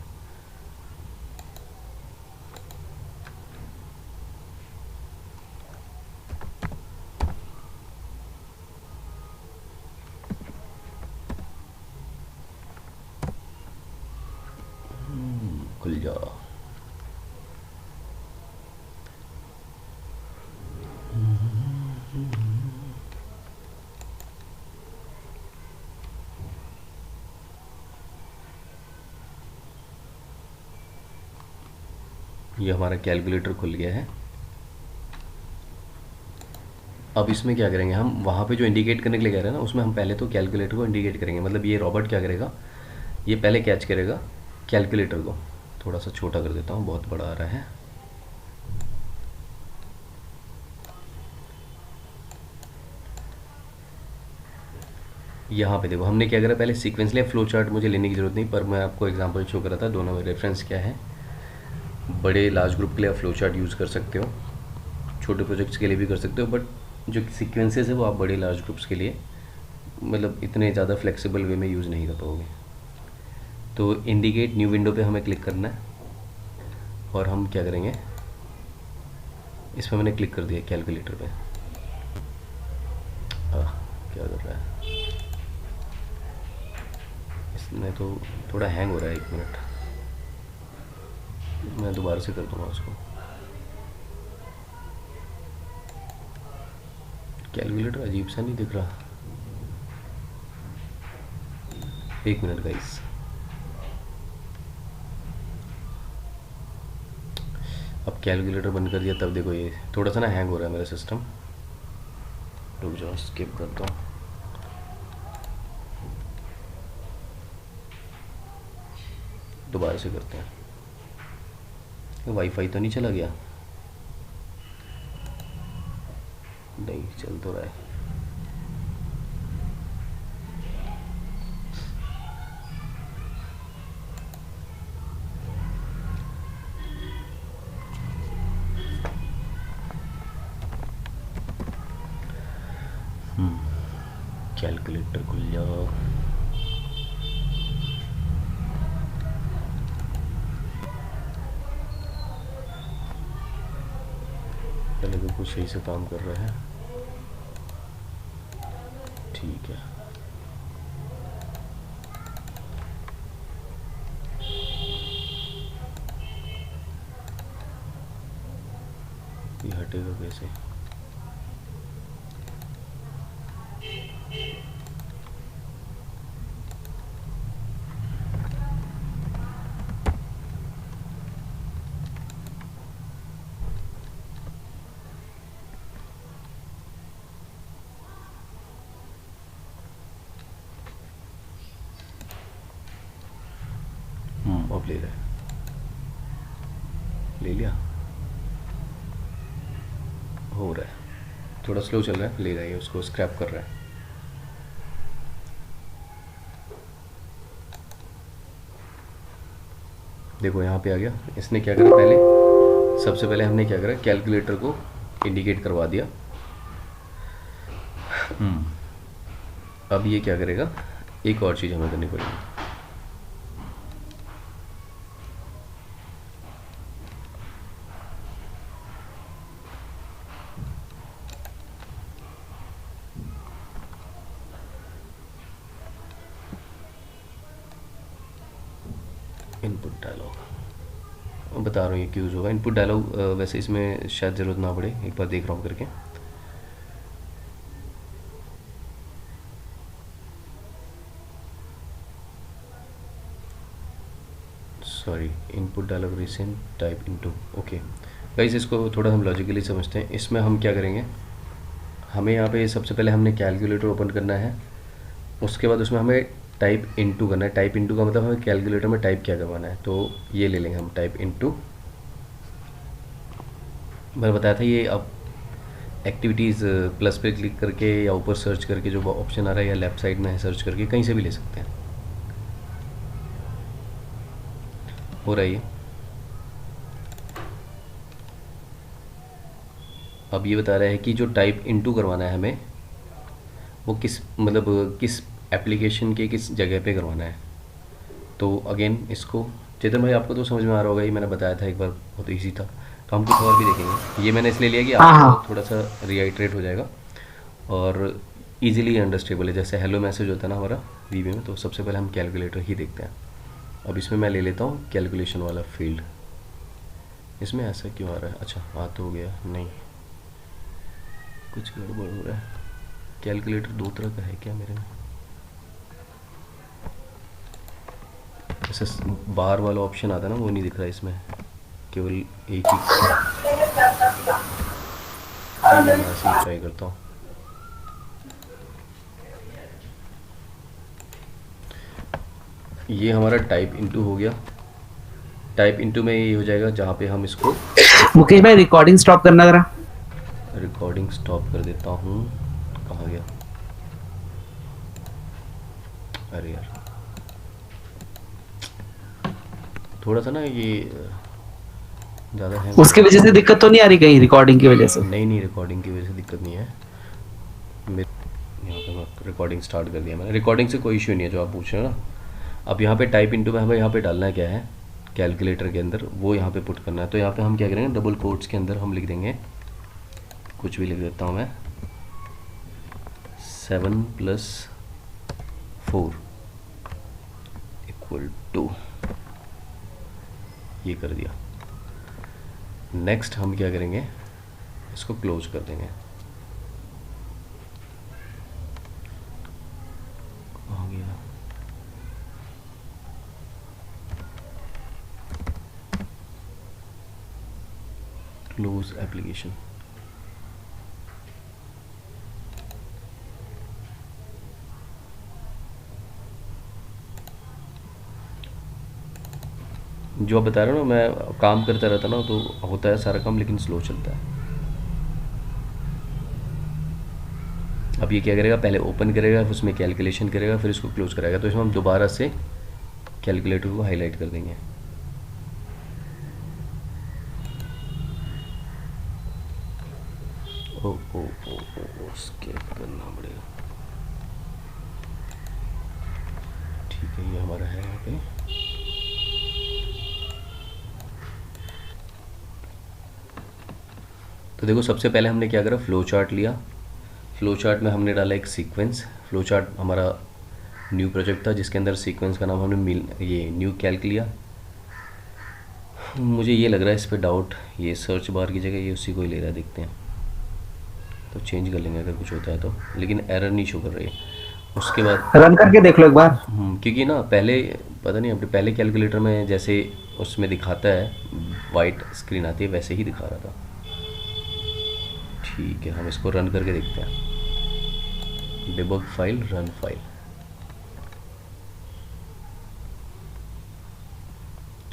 गया। ये हमारा कैलकुलेटर खुल गया है। अब इसमें क्या करेंगे, हम वहाँ पे जो इंडिकेट करने के लिए कह रहे हैं ना, उसमें हम पहले तो कैलकुलेटर को इंडिकेट करेंगे। मतलब ये रॉबर्ट क्या करेगा, ये पहले कैच करेगा कैलकुलेटर को। थोड़ा सा छोटा कर देता हूँ, बहुत बड़ा आ रहा है। यहाँ पे देखो हमने क्या करा, पहले सीक्वेंस लिया। फ्लो चार्ट मुझे लेने की ज़रूरत नहीं, पर मैं आपको एग्जांपल शो कर रहा था। दोनों में रेफरेंस क्या है। बड़े लार्ज ग्रुप के लिए आप फ्लो चार्ट यूज़ कर सकते हो, छोटे प्रोजेक्ट्स के लिए भी कर सकते हो, बट जो सीक्वेंसेस है वो आप बड़े लार्ज ग्रुप्स के लिए मतलब इतने ज़्यादा फ्लेक्सिबल वे में यूज़ नहीं कर पाओगे। तो इंडिकेट न्यू विंडो पे हमें क्लिक करना है और हम क्या करेंगे, इसमें मैंने क्लिक कर दिया कैलकुलेटर पे। क्या कर रहा है इसमें, तो थोड़ा हैंग हो रहा है। 1 मिनट, मैं दोबारा से कर दूँगा उसको। कैलकुलेटर अजीब सा नहीं दिख रहा। 1 मिनट गाइस। अब कैलकुलेटर बंद कर दिया, तब देखो ये थोड़ा सा ना हैंग हो रहा है मेरा सिस्टम। रुक जाओ, स्किप करता हूँ। दोबारा से करते हैं। वाईफाई तो नहीं चला गया? नहीं, चल तो रहा है। कैलकुलेटर खुल जाओ। पहले तो कुछ सही से काम कर रहा है, ठीक है। ये हटेगा कैसे? अब ले रहा है, ले लिया। हो रहा है, थोड़ा स्लो चल रहा है, ले रहा है, उसको स्क्रैप कर रहा है। देखो यहाँ पे आ गया। इसने क्या करा, पहले सबसे पहले हमने क्या करा, कैलकुलेटर को इंडिकेट करवा दिया। अब ये क्या करेगा, एक और चीज़ हमें करनी पड़ेगी। इनपुट डायलॉग बता रहा हूँ ये क्यों यूज़ होगा। इनपुट डायलॉग वैसे इसमें शायद ज़रूरत ना पड़े, एक बार देख रहा हूँ करके। Sorry, input dialogue recent type into. Okay guys, इसको थोड़ा हम लॉजिकली समझते हैं। इसमें हम क्या करेंगे, हमें यहाँ पे सबसे पहले हमने कैलकुलेटर ओपन करना है, उसके बाद उसमें हमें टाइप इनटू करना है। टाइप इनटू का मतलब हमें कैलकुलेटर में टाइप क्या करवाना है, तो ये ले लेंगे हम टाइप इनटू। मैंने बताया था ये अब एक्टिविटीज़ प्लस पे क्लिक करके या ऊपर सर्च करके जो ऑप्शन आ रहा है, या लेफ्ट साइड में है सर्च करके, कहीं से भी ले सकते हैं। हो रहा है ये। अब ये बता रहा है कि जो टाइप इनटू करवाना है हमें, वो किस मतलब किस एप्लीकेशन के किस जगह पे करवाना है। तो अगेन इसको, चेतन भाई आपको तो समझ में आ रहा होगा, ये मैंने बताया था एक बार, बहुत इजी था। तो हम कुछ और भी देखेंगे। ये मैंने इसलिए लिया कि आपको थोड़ा सा रिआइट्रेट हो जाएगा और इजीली अंडरस्टेबल है। जैसे हेलो मैसेज होता है ना हमारा वीबी में, तो सबसे पहले हम कैलकुलेटर ही देखते हैं। अब इसमें मैं ले लेता हूँ कैलकुलेशन वाला फील्ड। इसमें ऐसा क्यों आ रहा है? अच्छा आ तो गया, नहीं कुछ गड़बड़ हो रहा है। कैलकुलेटर दो तरह का है क्या मेरे में? ऐसा बाहर वाला ऑप्शन आता है ना, वो नहीं दिख रहा इसमें, केवल एक ही। ठीक है, मैं ऐसे ही ट्राई करता हूँ। ये हमारा टाइप इनटू हो गया। टाइप इनटू में ये हो जाएगा जहाँ पे हम इसको मुकेश भाई रिकॉर्डिंग स्टॉप करना जरा। रिकॉर्डिंग स्टॉप कर देता हूँ। कहाँ गया? अरे यार, थोड़ा सा ना ये ज़्यादा है। उसके वजह से दिक्कत तो नहीं आ रही कहीं, रिकॉर्डिंग की वजह से? नहीं नहीं, रिकॉर्डिंग की वजह से दिक्कत नहीं है। मेरे यहाँ पे मैं रिकॉर्डिंग स्टार्ट कर दिया मैंने। रिकॉर्डिंग से कोई इशू नहीं है जो आप पूछ रहे हो ना। अब यहाँ पे टाइप इनटू में हमें यहाँ पे डालना क्या है कैलकुलेटर के अंदर, वो यहाँ पे पुट करना है। तो यहाँ पे हम क्या करेंगे, डबल कोट्स के अंदर हम लिख देंगे, कुछ भी लिख देता हूँ मैं, 7 + 4 = ये कर दिया। नेक्स्ट हम क्या करेंगे, इसको क्लोज कर देंगे। आ गया। Close application. जो आप बता रहे हो ना, मैं काम करता रहता ना तो होता है सारा काम, लेकिन स्लो चलता है। अब ये क्या करेगा, पहले ओपन करेगा, फिर उसमें कैलकुलेशन करेगा, फिर इसको क्लोज करेगा। तो इसमें हम दोबारा से कैलकुलेटर को हाईलाइट कर देंगे। ओ ओ ओ ओ स्केप करना पड़ेगा। ठीक है, ये हमारा है यहाँ पे। तो देखो, सबसे पहले हमने क्या करा, फ्लो चार्ट लिया। फ्लो चार्ट में हमने डाला एक सीक्वेंस। फ्लो चार्ट हमारा न्यू प्रोजेक्ट था जिसके अंदर सीक्वेंस का नाम हमने ये न्यू कैल्क लिया। मुझे ये लग रहा है इस पर डाउट, ये सर्च बार की जगह ये उसी को ही ले रहा है, देखते हैं। तो चेंज कर लेंगे अगर कुछ होता है तो, लेकिन एरर नहीं शो कर रही है। उसके बाद रन करके देख लो एक बार। क्योंकि ना पहले पता नहीं, अपने पहले कैलकुलेटर में जैसे उसमें दिखाता है वाइट स्क्रीन आती है, वैसे ही दिखा रहा था। ठीक है, हम इसको रन करके देखते हैं। Debug file, run file.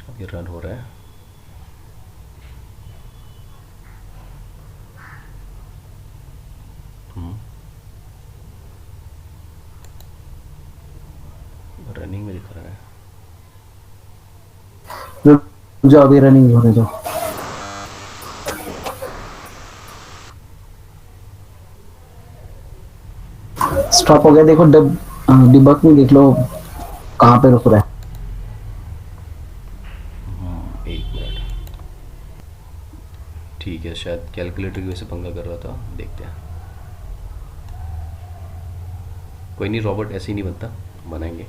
अब ये रन हो रहा है। रनिंग में दिखा रहा है। जो अभी रनिंग होने दो। स्टॉप हो गया, देखो डिबग में देख लो कहाँ पे रुक रहा है। एक मिनट। ठीक है, शायद कैलकुलेटर की वजह से पंगा कर रहा था, देखते हैं। कोई नहीं, रॉबोट ऐसे ही नहीं बनता, बनाएंगे।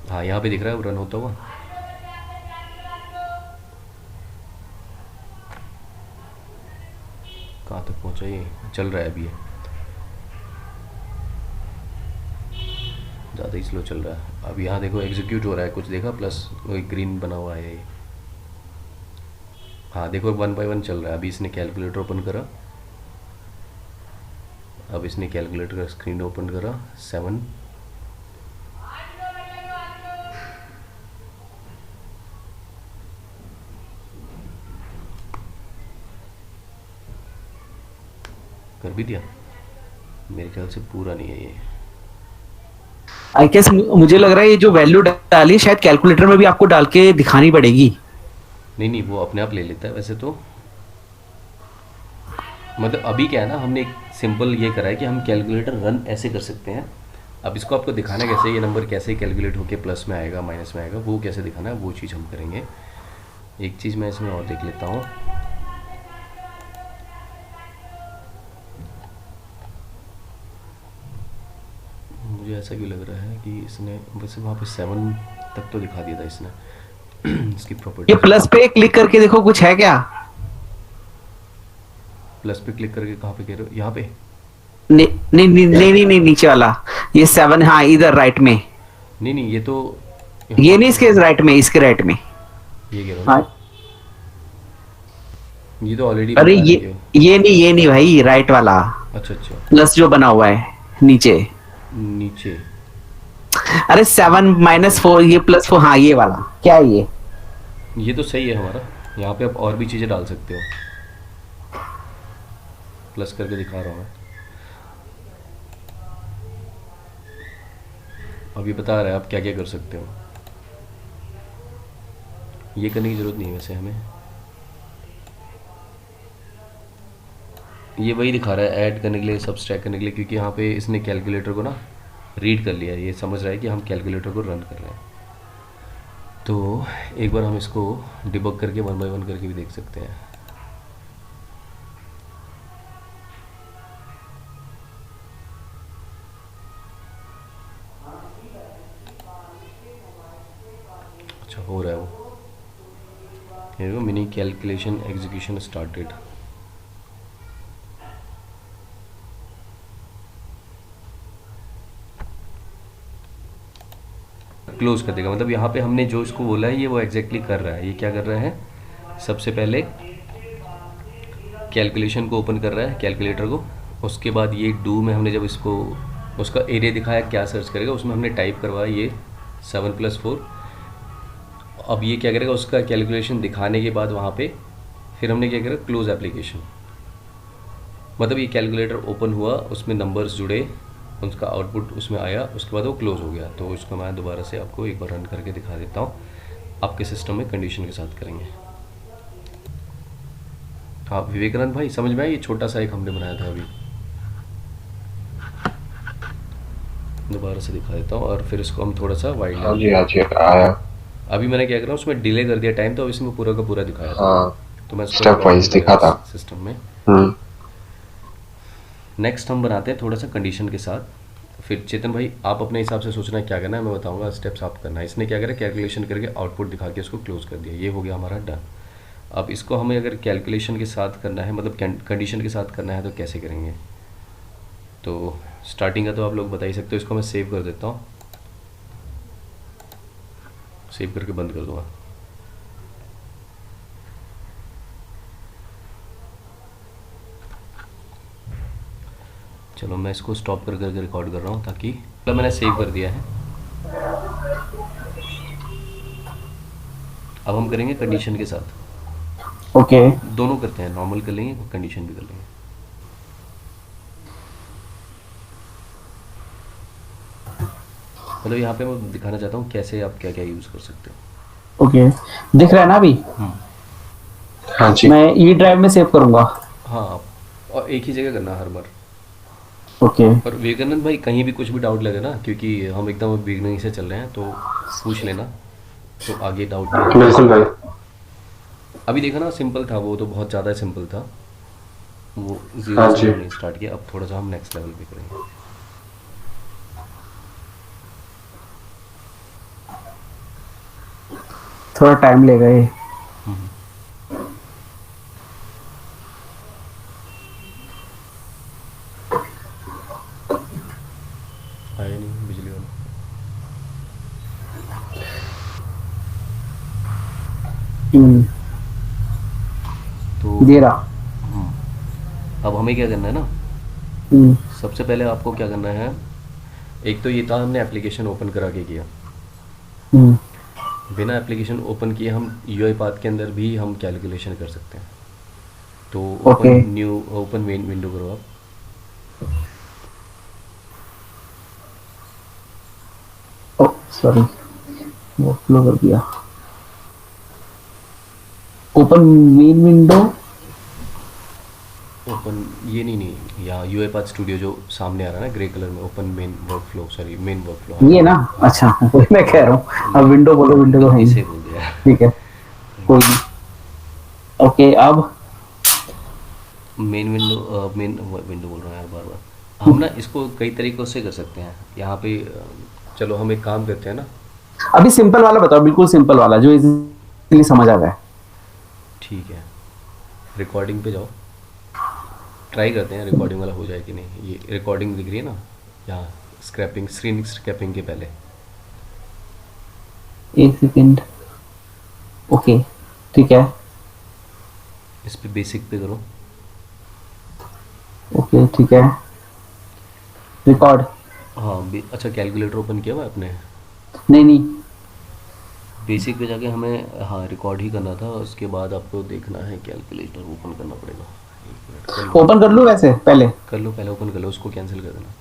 हाँ, यहाँ पे दिख रहा है रन होता हुआ। कहाँ तक पहुँचा ये? चल रहा है अभी, ये ज़्यादा ही स्लो चल रहा है। अब यहाँ देखो एग्जीक्यूट हो रहा है, कुछ देखा प्लस ग्रीन बना हुआ है ये। हाँ देखो, 1 बाय 1 चल रहा है। अभी इसने कैलकुलेटर ओपन करा, अब इसने कैलकुलेटर का स्क्रीन ओपन करा। 7 कर भी दिया। मेरे ख्याल से पूरा नहीं है ये। आई गेस मुझे लग रहा है ये जो वैल्यू डाली शायद कैलकुलेटर में भी आपको डाल के दिखानी पड़ेगी। नहीं नहीं, वो अपने आप ले लेता है वैसे तो। मतलब अभी क्या है ना, हमने एक सिंपल ये करा है कि हम कैलकुलेटर रन ऐसे कर सकते हैं। अब इसको आपको दिखाना कैसे, ये नंबर कैसे कैलकुलेट होके प्लस में आएगा माइनस में आएगा, वो कैसे दिखाना है, वो चीज़ हम करेंगे। एक चीज़ मैं इसमें और देख लेता हूँ। मुझे ऐसा क्यों लग रहा है कि इसने वैसे वहाँ पे 7 तक तो दिखा दिया था इसने। इसकी ये प्रॉपर्टीज प्लस पे क्लिक करके देखो कुछ है क्या? प्लस पे क्लिक करके कहाँ पे कह रहे हो, यहाँ पे? नहीं नहीं नहीं नहीं नहीं, नहीं नीचे वाला, ये 7, हाँ इधर राइट में। नहीं नहीं, ये तो यहाँ ये पे नहीं, तो इसके राइट में, इसके राइट में। ये कह रहा हूँ हाँ, ना, ये तो ऑलरेडी अरे बता रही है। ये नहीं भाई, राइट वाला अच्छा अच्छा, प्लस जो बना हुआ है नीचे। नीचे अरे 7 - 4, ये +4, हाँ ये वाला क्या है ये? ये तो सही है हमारा। यहाँ पे आप और भी चीज़ें डाल सकते हो, प्लस करके दिखा रहा हूँ मैं। अब ये बता रहा है आप क्या क्या कर सकते हो। ये करने की ज़रूरत नहीं है वैसे हमें, ये वही दिखा रहा है ऐड करने के लिए, सब्सट्रैक्ट करने के लिए, क्योंकि यहाँ पे इसने कैलकुलेटर को ना रीड कर लिया है, ये समझ रहा है कि हम कैलकुलेटर को रन कर रहे हैं। तो एक बार हम इसको डिबग करके 1 बाय 1 करके भी देख सकते हैं। अच्छा हो रहा है वो, mini calculation execution started. Close कर देगा, मतलब यहाँ पे हमने जो इसको बोला है ये वो एग्जैक्टली कर रहा है। ये क्या कर रहा है, सबसे पहले कैलकुलेशन को ओपन कर रहा है, कैलकुलेटर को। उसके बाद ये डू में हमने जब इसको उसका एरिया दिखाया क्या सर्च करेगा, उसमें हमने टाइप करवाया ये 7 + 4। अब ये क्या करेगा, उसका कैलकुलेशन दिखाने के बाद वहाँ पे फिर हमने क्या करा, क्लोज एप्लीकेशन। मतलब ये कैलकुलेटर ओपन हुआ, उसमें नंबर्स जुड़े, उसका आउटपुट उसमें आया, उसके बाद वो क्लोज हो गया। तो इसको मैं दोबारा से आपको एक बार रन करके दिखा देता हूँ, आपके सिस्टम में कंडीशन के साथ करेंगे। हाँ विवेकानंद भाई समझ में आया, ये छोटा सा एक हमने बनाया था, अभी दोबारा से दिखा देता हूँ और फिर इसको हम थोड़ा सा वाइड हाँ लेवल जी, पे। हाँ जी, आया। अभी मैंने क्या करा, उसमें डिले कर दिया टाइम, तो अब इसमें पूरा का पूरा दिखाया था। हाँ, तो मैं इसको स्टेप रिकॉर्ड वाइज कर दिखा लेता था। हूँ सिस्टम में। हम्म। नेक्स्ट हम बनाते हैं थोड़ा सा कंडीशन के साथ। फिर चेतन भाई आप अपने हिसाब से सोचना है क्या करना है, मैं बताऊंगा स्टेप्स आप करना है। इसने क्या करा, कैलकुलेशन करके आउटपुट दिखा के उसको क्लोज कर दिया, ये हो गया हमारा डन। अब इसको हमें अगर कैलकुलेशन के साथ करना है, मतलब कंडीशन के साथ करना है, तो कैसे करेंगे? तो स्टार्टिंग का तो आप लोग बता ही सकते हो। इसको मैं सेव कर देता हूँ, सेव करके बंद कर दूँगा। चलो मैं इसको स्टॉप कर करके रिकॉर्ड कर रहा हूँ, ताकि मतलब मैंने सेव कर दिया है। अब हम करेंगे कंडीशन के साथ। ओके दोनों करते हैं, नॉर्मल कर लेंगे, कंडीशन भी कर लेंगे। मतलब यहाँ पे मैं दिखाना चाहता हूँ कैसे आप क्या क्या यूज़ कर सकते हो। ओके, दिख रहा है ना अभी? हाँ जी। मैं ई ड्राइव में सेव करूंगा। हाँ, और एक ही जगह करना हर बार। ओके और विवेकानंद भाई कहीं भी कुछ भी डाउट लगे ना, क्योंकि हम एकदम बिगनिंग से चल रहे हैं, तो पूछ लेना, तो आगे डाउट नहीं होगा। बिल्कुल भाई। अभी देखा ना सिंपल था वो, तो बहुत ज़्यादा सिंपल था वो, जीरो हाँ से जी। हमने स्टार्ट किया। अब थोड़ा सा हम नेक्स्ट लेवल पे करेंगे। थोड़ा टाइम लेगा ये। आया नहीं बिजली वाला। हम्म, तो दे रहा। अब हमें क्या करना है ना, हम्म, सबसे पहले आपको क्या करना है, एक तो ये था हमने एप्लीकेशन ओपन करा के किया। हम्म, बिना एप्लीकेशन ओपन किए हम यूआई पाथ के अंदर भी हम कैलकुलेशन कर सकते हैं। तो open okay new, open main window करो आप। ओ सॉरी, वो फ्लो कर दिया। Open main window. ओपन ये नहीं, यहाँ यूआई पाथ स्टूडियो जो सामने आ रहा है ना ग्रे कलर में, open main work flow, sorry main work flow. ये ना, अच्छा वही मैं कह रहा हूँ, अब विंडो बोलो, विंडो तो है गलती ही। से बोल दिया। ठीक है, कोई नहीं। ओके अब मेन विंडो, मेन विंडो बोल रहा हूँ यार बार बार। हम ना इसको कई तरीक़ों से कर सकते हैं यहाँ पे। चलो हम एक काम करते हैं ना, अभी सिंपल वाला बताओ, बिल्कुल सिंपल वाला जो इजीली समझ आ जाए। ठीक है, रिकॉर्डिंग पे जाओ, ट्राई करते हैं रिकॉर्डिंग वाला हो जाए कि नहीं। ये रिकॉर्डिंग दिख रही है ना यहाँ, स्क्रैपिंग, स्क्रीन स्क्रैपिंग के पहले। एक सेकंड। ओके ठीक है। इस पे बेसिक पे करो। ओके ठीक है। रिकॉर्ड। हाँ अच्छा, कैलकुलेटर ओपन किया हुआ है आपने? नहीं नहीं। बेसिक पे जाके हमें हाँ रिकॉर्ड ही करना था, उसके बाद आपको देखना है कैलकुलेटर ओपन करना पड़ेगा। एक मिनट कर लो, ओपन कर लूँ वैसे पहले? कर लो पहले, ओपन कर लो, उसको कैंसिल कर देना।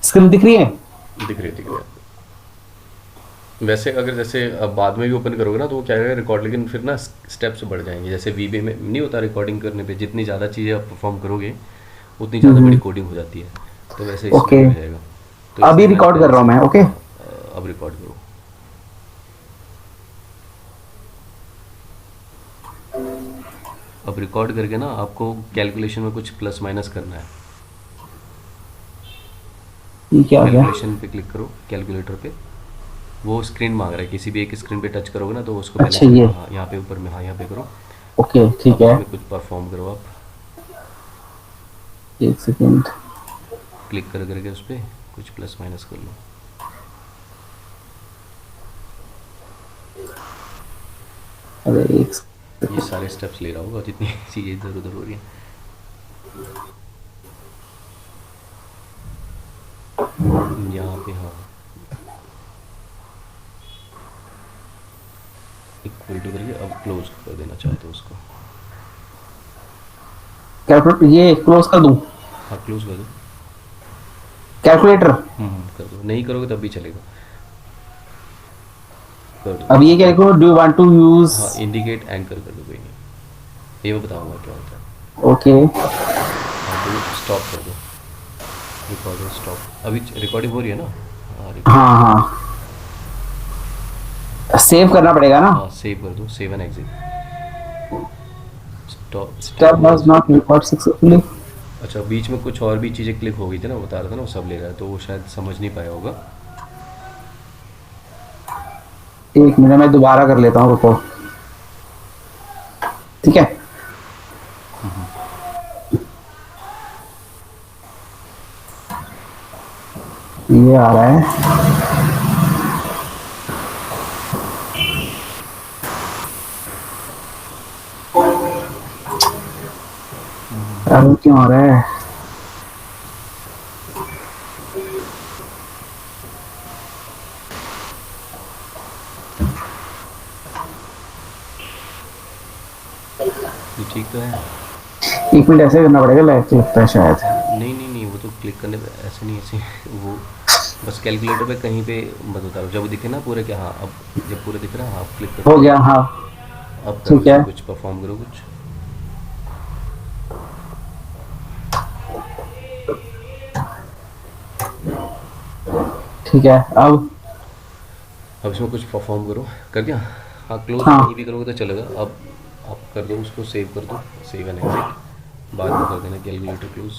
स्क्रीन दिख रही है? दिख रही है। वैसे अगर जैसे अब बाद में भी ओपन करोगे ना तो वो क्या है रिकॉर्ड, लेकिन फिर ना स्टेप्स बढ़ जाएंगे। जैसे वीबी में नहीं होता, रिकॉर्डिंग करने पे जितनी ज़्यादा चीज़ें आप परफॉर्म करोगे उतनी ज़्यादा बड़ी कोडिंग हो जाती है। तो वैसे इसमें ओके भी हो जाएगा। तो अभी इसलिए मैंने रिकॉर्ड कर पहले रहा हूँ से मैं। ओके हाँ, अब रिकॉर्ड करो। अब रिकॉर्ड करके ना आपको कैलकुलेशन में कुछ प्लस माइनस करना है। ये क्या आ गया? कैलकुलेशन पे क्लिक करो, कैलकुलेटर पे। वो स्क्रीन मांग रहा है, किसी भी एक स्क्रीन पे टच करोगे ना तो उसको पहले अच्छा से ये। हाँ यहाँ पे ऊपर में, हाँ यहाँ पे करो। ओके ठीक अब है। इसमें कुछ परफॉर्म करो आप, एक सेकंड। क्लिक कर करके उस पर कुछ प्लस माइनस कर लो। अरे एक ये सारे स्टेप्स ले रहा होगा, जितनी चीज़ें इधर उधर हो रही हैं। यहाँ पे हाँ इक्वल टू करके अब क्लोज कर देना चाहते हो उसको। कैलकुलेटर ये क्लोज कर दूं? हाँ क्लोज कर दो। कैलकुलेटर। कर दो, नहीं करोगे तब भी चलेगा, कर दो। अब ये क्या लिखूं? Do you want to use? हाँ इंडिकेट एंकर कर दो, कोई नहीं, ये मैं बताऊँगा क्या होता है। ओके हाँ तो स्टॉप कर दो, रिकॉर्डिंग स्टॉप। अभी रिकॉर्डिंग हो रही है ना? हाँ हाँ रिकॉर्डिंग। हाँ। सेव करना पड़ेगा ना? हाँ सेव कर दो, save and exit. Stop step stop was was. Not record successfully. अच्छा बीच में कुछ और भी चीज़ें क्लिक हो गई थी ना, बता रहा था ना, वो सब ले रहा है तो वो शायद समझ नहीं पाया होगा। एक मिनट मैं दोबारा कर लेता हूँ, रुको। ठीक है। ये आ रहा है। अब क्यों आ रहा है? ये ठीक तो है? एक मिनट ऐसे करना पड़ेगा, लगता है शायद। नहीं नहीं नहीं, वो तो क्लिक करने पे ऐसे नहीं, ऐसे वो बस कैलकुलेटर पे कहीं पे मत उतारो, जब वो दिखे ना पूरे क्या, हाँ अब जब पूरे दिख रहा है हाँ, आप क्लिक करो। हो गया हाँ। अब करो ठीक है इसमें कुछ परफॉर्म करो कुछ। ठीक है। अब इसमें कुछ परफॉर्म करो, कर दिया? हाँ क्लोज हाँ कहीं भी करोगे तो चलेगा। अब आप कर दो उसको, सेव कर दो, सेव एंड एग्जिट। बाद में कर देना कैलकुलेटर क्लोज।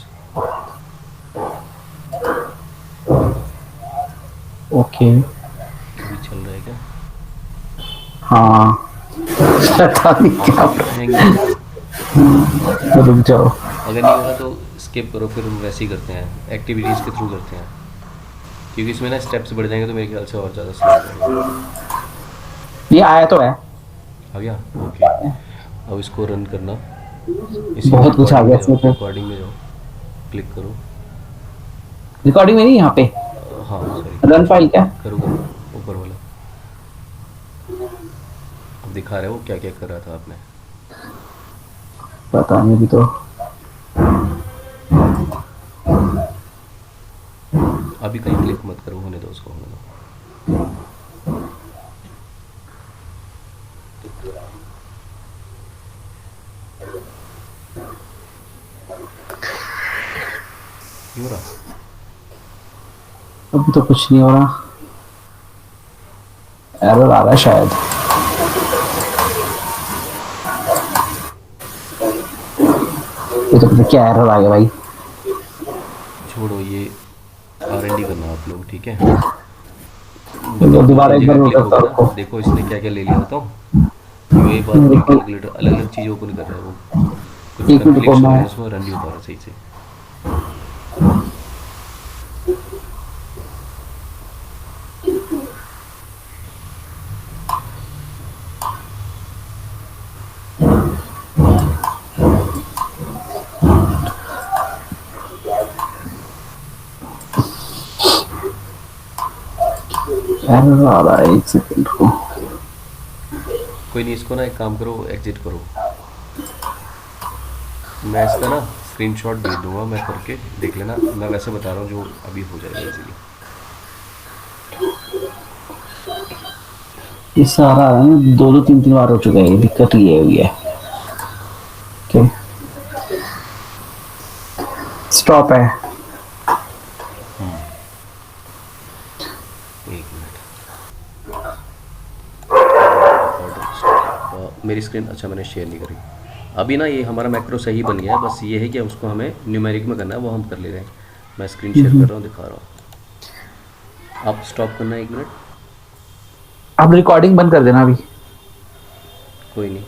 ओके। अभी चल रहा है क्या? हाँ पता नहीं क्या। हैंग नहीं हो रहा? रुक जाओ। अगर नहीं हो रहा तो स्किप करो, फिर हम वैसे ही करते हैं, एक्टिविटीज़ के थ्रू करते हैं, क्योंकि इसमें ना स्टेप्स बढ़ जाएंगे तो मेरे ख्याल से और ज़्यादा स्लो हो जाएगा। ये आया तो है। आ गया? ओके। अब इसको रन करना, इसी बहुत कुछ आ रिकॉर्डिंग गया में जाओ, इसमें तो। रिकॉर्डिंग में जाओ, क्लिक करो। रिकॉर्डिंग में नहीं, यहाँ पे हाँ सॉरी, रन फाइल क्या? करो करो, ऊपर वाला। अब दिखा रहे हो क्या क्या कर रहा था आपने? पता नहीं अभी तो। अभी कहीं क्लिक मत करो, होने दो उसको, होने दो। क्यों रहा? अभी तो कुछ नहीं हो रहा। एरर आ रहा है शायद। तो क्या एरर आ गया भाई? छोड़ो ये, R&D करना आप लोग, ठीक है। जब तो आप दो दोबारा तीन एक जगह बार वो क्लिक करता होगे ना, हूँ। देखो इसने क्या क्या ले लिया बताओ। यूएई पाथ न्यू देखो कैलकुलेटर, अलग अलग चीज़ ओपन कर रहा है वो, कुछ एक मिनट को कन्फ्लिक्ट्स हो रहे मैं हैं उसमें, रन नहीं हो पा रहा सही से। एरर आ रहा है, एक सेकंड को। कोई नहीं, इसको ना एक काम करो, एग्जिट करो। मैं इसका ना स्क्रीनशॉट भेज दूंगा, मैं करके देख लेना, मैं वैसे बता रहा हूँ जो अभी हो जाएगा इजीली। ये सारा है ना, दो दो तीन तीन बार हो चुका है, ये दिक्कत ये हुई है। ओके, स्टॉप है। एक मिनट, रिकॉर्ड मेरी स्क्रीन, अच्छा मैंने शेयर नहीं करी अभी ना। ये हमारा मैक्रो सही बन गया है, बस ये है कि उसको हमें न्यूमेरिक में करना है, वो हम कर ले रहे हैं। मैं स्क्रीन शेयर कर रहा हूँ, दिखा रहा हूँ। आप स्टॉप करना है 1 मिनट। आप रिकॉर्डिंग बंद कर देना अभी। कोई नहीं,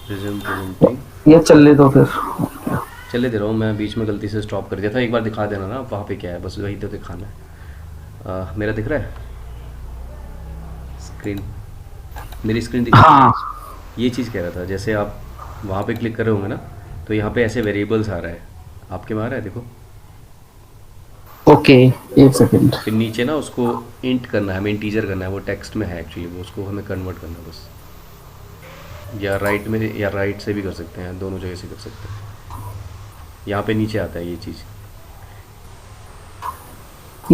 रिज्यूम प्रेजेंटिंग, ये चल ले तो फिर। चले दे रहा हूँ मैं, बीच में गलती से स्टॉप कर दिया था। एक बार दिखा देना ना वहाँ पे क्या है, बस वही तो दिखाना है। मेरा दिख रहा है स्क्रीन, मेरी स्क्रीन दिख रही है। हाँ ये चीज़ कह रहा था, जैसे आप वहाँ पे क्लिक कर रहे होंगे ना, तो यहाँ पे ऐसे वेरिएबल्स आ रहा है, आपके में आ रहा है देखो। ओके, एक सेकंड। फिर नीचे ना उसको इंट करना है, हमें इंटीजर करना है, वो टेक्स्ट में है एक्चुअली, वो उसको हमें कन्वर्ट करना है बस। या राइट में, या राइट से भी कर सकते हैं, दोनों जगह से कर सकते हैं। यहाँ पे नीचे आता है ये चीज़।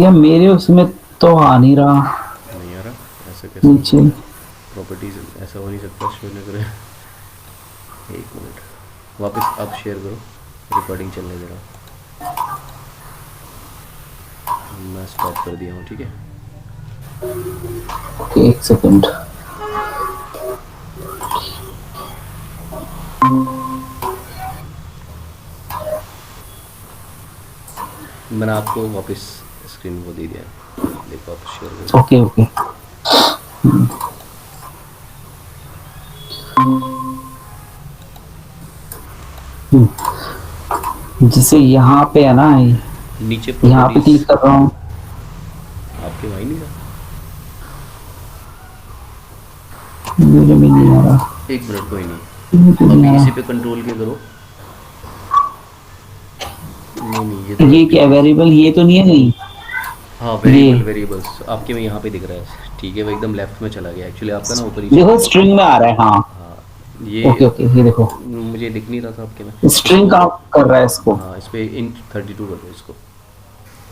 या मेरे उसमें तो आ नहीं रहा नहीं आ रहा, ऐसा कैसे हो नीचे। सकता है? प्रॉपर्टीज ऐसा हो नहीं सकता, शो नहीं करे। 1 मिनट, वापस आप शेयर करो, रिकॉर्डिंग चलने दे रहा हूँ। मैं स्टॉप कर दिया हूँ, ठीक है। ओके, एक सेकंड। मैंने आपको वापस स्क्रीन को दे दिया है, देखो आप शेयर करो। Okay okay. जैसे यहाँ पे है ना, नीचे यहाँ पे प्रॉपर्टीज, क्लिक कर रहा हूँ। आपके वहीं नहीं रहा। मेरे में नहीं आ रहा। 1 मिनट, कोई नहीं, मेरे में अभी नहीं आ इसी रहा। पे कंट्रोल के करो। नहीं नहीं, ये तो ये क्या एक्टिव, वेरिएबल, ये तो नहीं है कहीं? हाँ ये वेरिएबल्स आपके में यहाँ पे दिख रहा है, ठीक है। वो एकदम लेफ्ट में चला गया, एक्चुअली आपका ना ऊपर ही चला देखो गया। स्ट्रिंग में आ रहा है, हाँ। हाँ, ये ओके ओके, ये देखो मुझे दिख नहीं रहा था आपके में। स्ट्रिंग इसको, काम कर रहा है इसको। हाँ इस पे इन 32 कर दो इसको,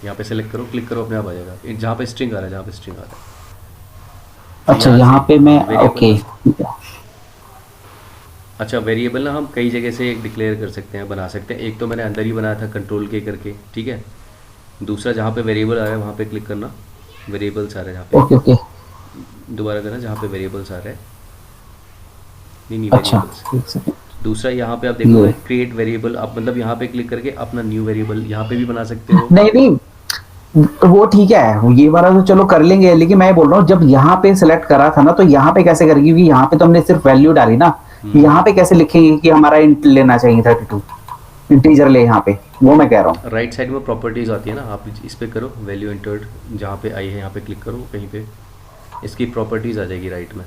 यहाँ पे सेलेक्ट करो, क्लिक करो, अपने आप आ जाएगा जहाँ पे स्ट्रिंग आ रहा है, जहाँ पे स्ट्रिंग आ रहा है। फिर अच्छा, यहाँ पे मैं, वेरिएबल ओके ना, ठीक है। अच्छा वेरिएबल ना हम कई जगह से डिक्लेयर कर सकते हैं, बना सकते हैं। एक तो मैंने अंदर ही बनाया था कंट्रोल के करके, ठीक है। दूसरा जहाँ पे वेरिएबल आ रहा है वहाँ पे क्लिक करना, वेरिएबल्स आ रहा है जहाँ ओके ओके, पे, दोबारा करना जहाँ पे वेरिएबल्स आ रहा है। नहीं नहीं, अच्छा वेरिएबल्स। एक सेकंड। दूसरा यहाँ पे आप देखोगे ये क्रिएट वेरिएबल, आप मतलब यहाँ पे क्लिक करके अपना न्यू वेरिएबल यहाँ पे भी बना सकते हो। नहीं नहीं, वो ठीक है, ये वाला तो चलो कर लेंगे, लेकिन मैं बोल रहा हूँ जब यहाँ पे सिलेक्ट करा था ना, तो यहाँ पे कैसे करेंगे? क्योंकि यहाँ पे तो हमने सिर्फ वैल्यू डाली ना, यहाँ पे कैसे लिखेंगे कि हमारा इंट लेना चाहिए 32 इंटीजर ले यहाँ पे, वो मैं कह रहा हूँ। राइट साइड में प्रॉपर्टीज आती है ना, आप इस पे करो, वैल्यू एंटर्ड जहाँ पे आई है यहाँ पे क्लिक करो, कहीं पे इसकी प्रॉपर्टीज आ जाएगी राइट में।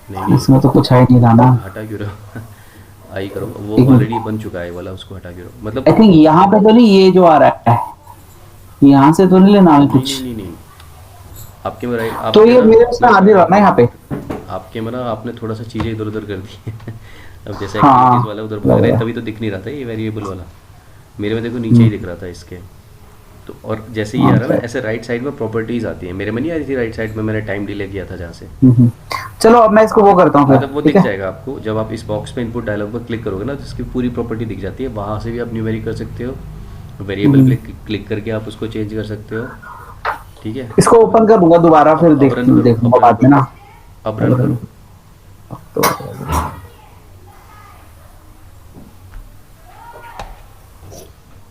नहीं नहीं, इसमें तो कुछ है नहीं लाना। हटा क्यों रहो आई करो, वो एक ऑलरेडी बन चुका है वाला, उसको हटा क्यों रहो, मतलब आई थिंक यहाँ पे तो नहीं, ये जो आ रहा है यहाँ से तो नहीं लेना है नहीं कुछ। नहीं नहीं नहीं, आपके में राइट, तो आपके ये ना मेरे उसमें आ नहीं रहा ना यहाँ पे। आपके में ना आपने थोड़ा सा चीज़ें इधर उधर कर दी अब जैसे हाँ, एक्टिविटीज़ वाला उधर भाग लग रहा है, रहा तभी तो दिख नहीं रहा था ये वेरिएबल वाला। मेरे में देखो नीचे ही दिख रहा था इसके। तो और जैसे ये आ रहा है ना, ऐसे राइट साइड में प्रॉपर्टीज़ आती है, मेरे में नहीं आ रही थी राइट साइड में, मैंने टाइम डिले किया था जहाँ से। चलो अब मैं इसको वो करता हूँ मतलब वो फिर, ठीक दिख है। जाएगा आपको, जब आप इस बॉक्स पे इनपुट डायलॉग पर क्लिक करोगे ना, तो इसकी पूरी प्रॉपर्टी दिख जाती है। वहाँ से भी आप न्यूमेरिक कर सकते हो, वेरिएबल पे क्लिक करके आप उसको चेंज कर सकते हो, ठीक है। इसको ओपन करूंगा दोबारा, फिर अब रन करो, देखूंगा अब रन बाद में ना। करो, अब रन करो। तो